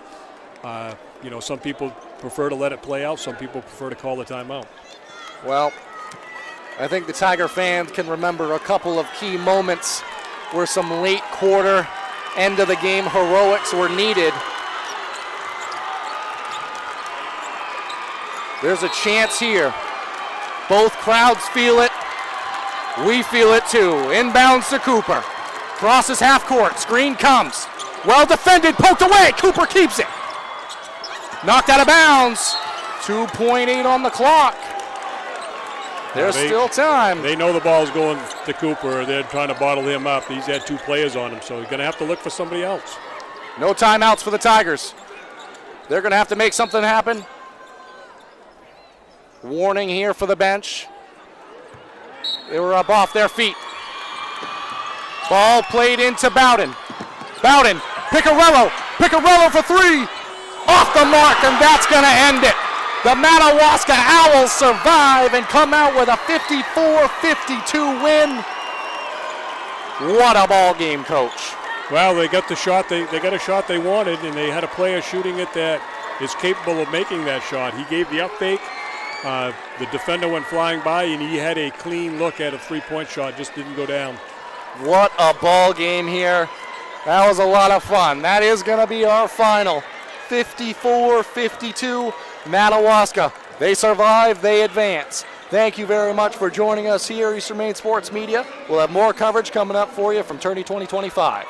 You know, some people prefer to let it play out. Some people prefer to call the timeout. Well, I think the Tiger fans can remember a couple of key moments where some late quarter, end of the game heroics were needed. There's a chance here. Both crowds feel it. We feel it too. Inbounds to Cooper. Crosses half court. Screen comes. Well defended. Poked away. Cooper keeps it. Knocked out of bounds. 2.8 on the clock. There's still time. They know the ball's going to Cooper. They're trying to bottle him up. He's had two players on him, so he's going to have to look for somebody else. No timeouts for the Tigers. They're going to have to make something happen. Warning here for the bench. They were up off their feet. Ball played into Bowden. Bowden, Picarello for three. Off the mark, and that's going to end it. The Madawaska Owls survive and come out with a 54-52 win. What a ball game, Coach. Well, they got the shot. They got a shot they wanted, and they had a player shooting it that is capable of making that shot. He gave the up fake. The defender went flying by, and he had a clean look at a three-point shot. Just didn't go down. What a ball game here. That was a lot of fun. That is going to be our final. 54-52. Madawaska, they survive, they advance. Thank you very much for joining us here, Eastern Maine Sports Media. We'll have more coverage coming up for you from Tourney 2025.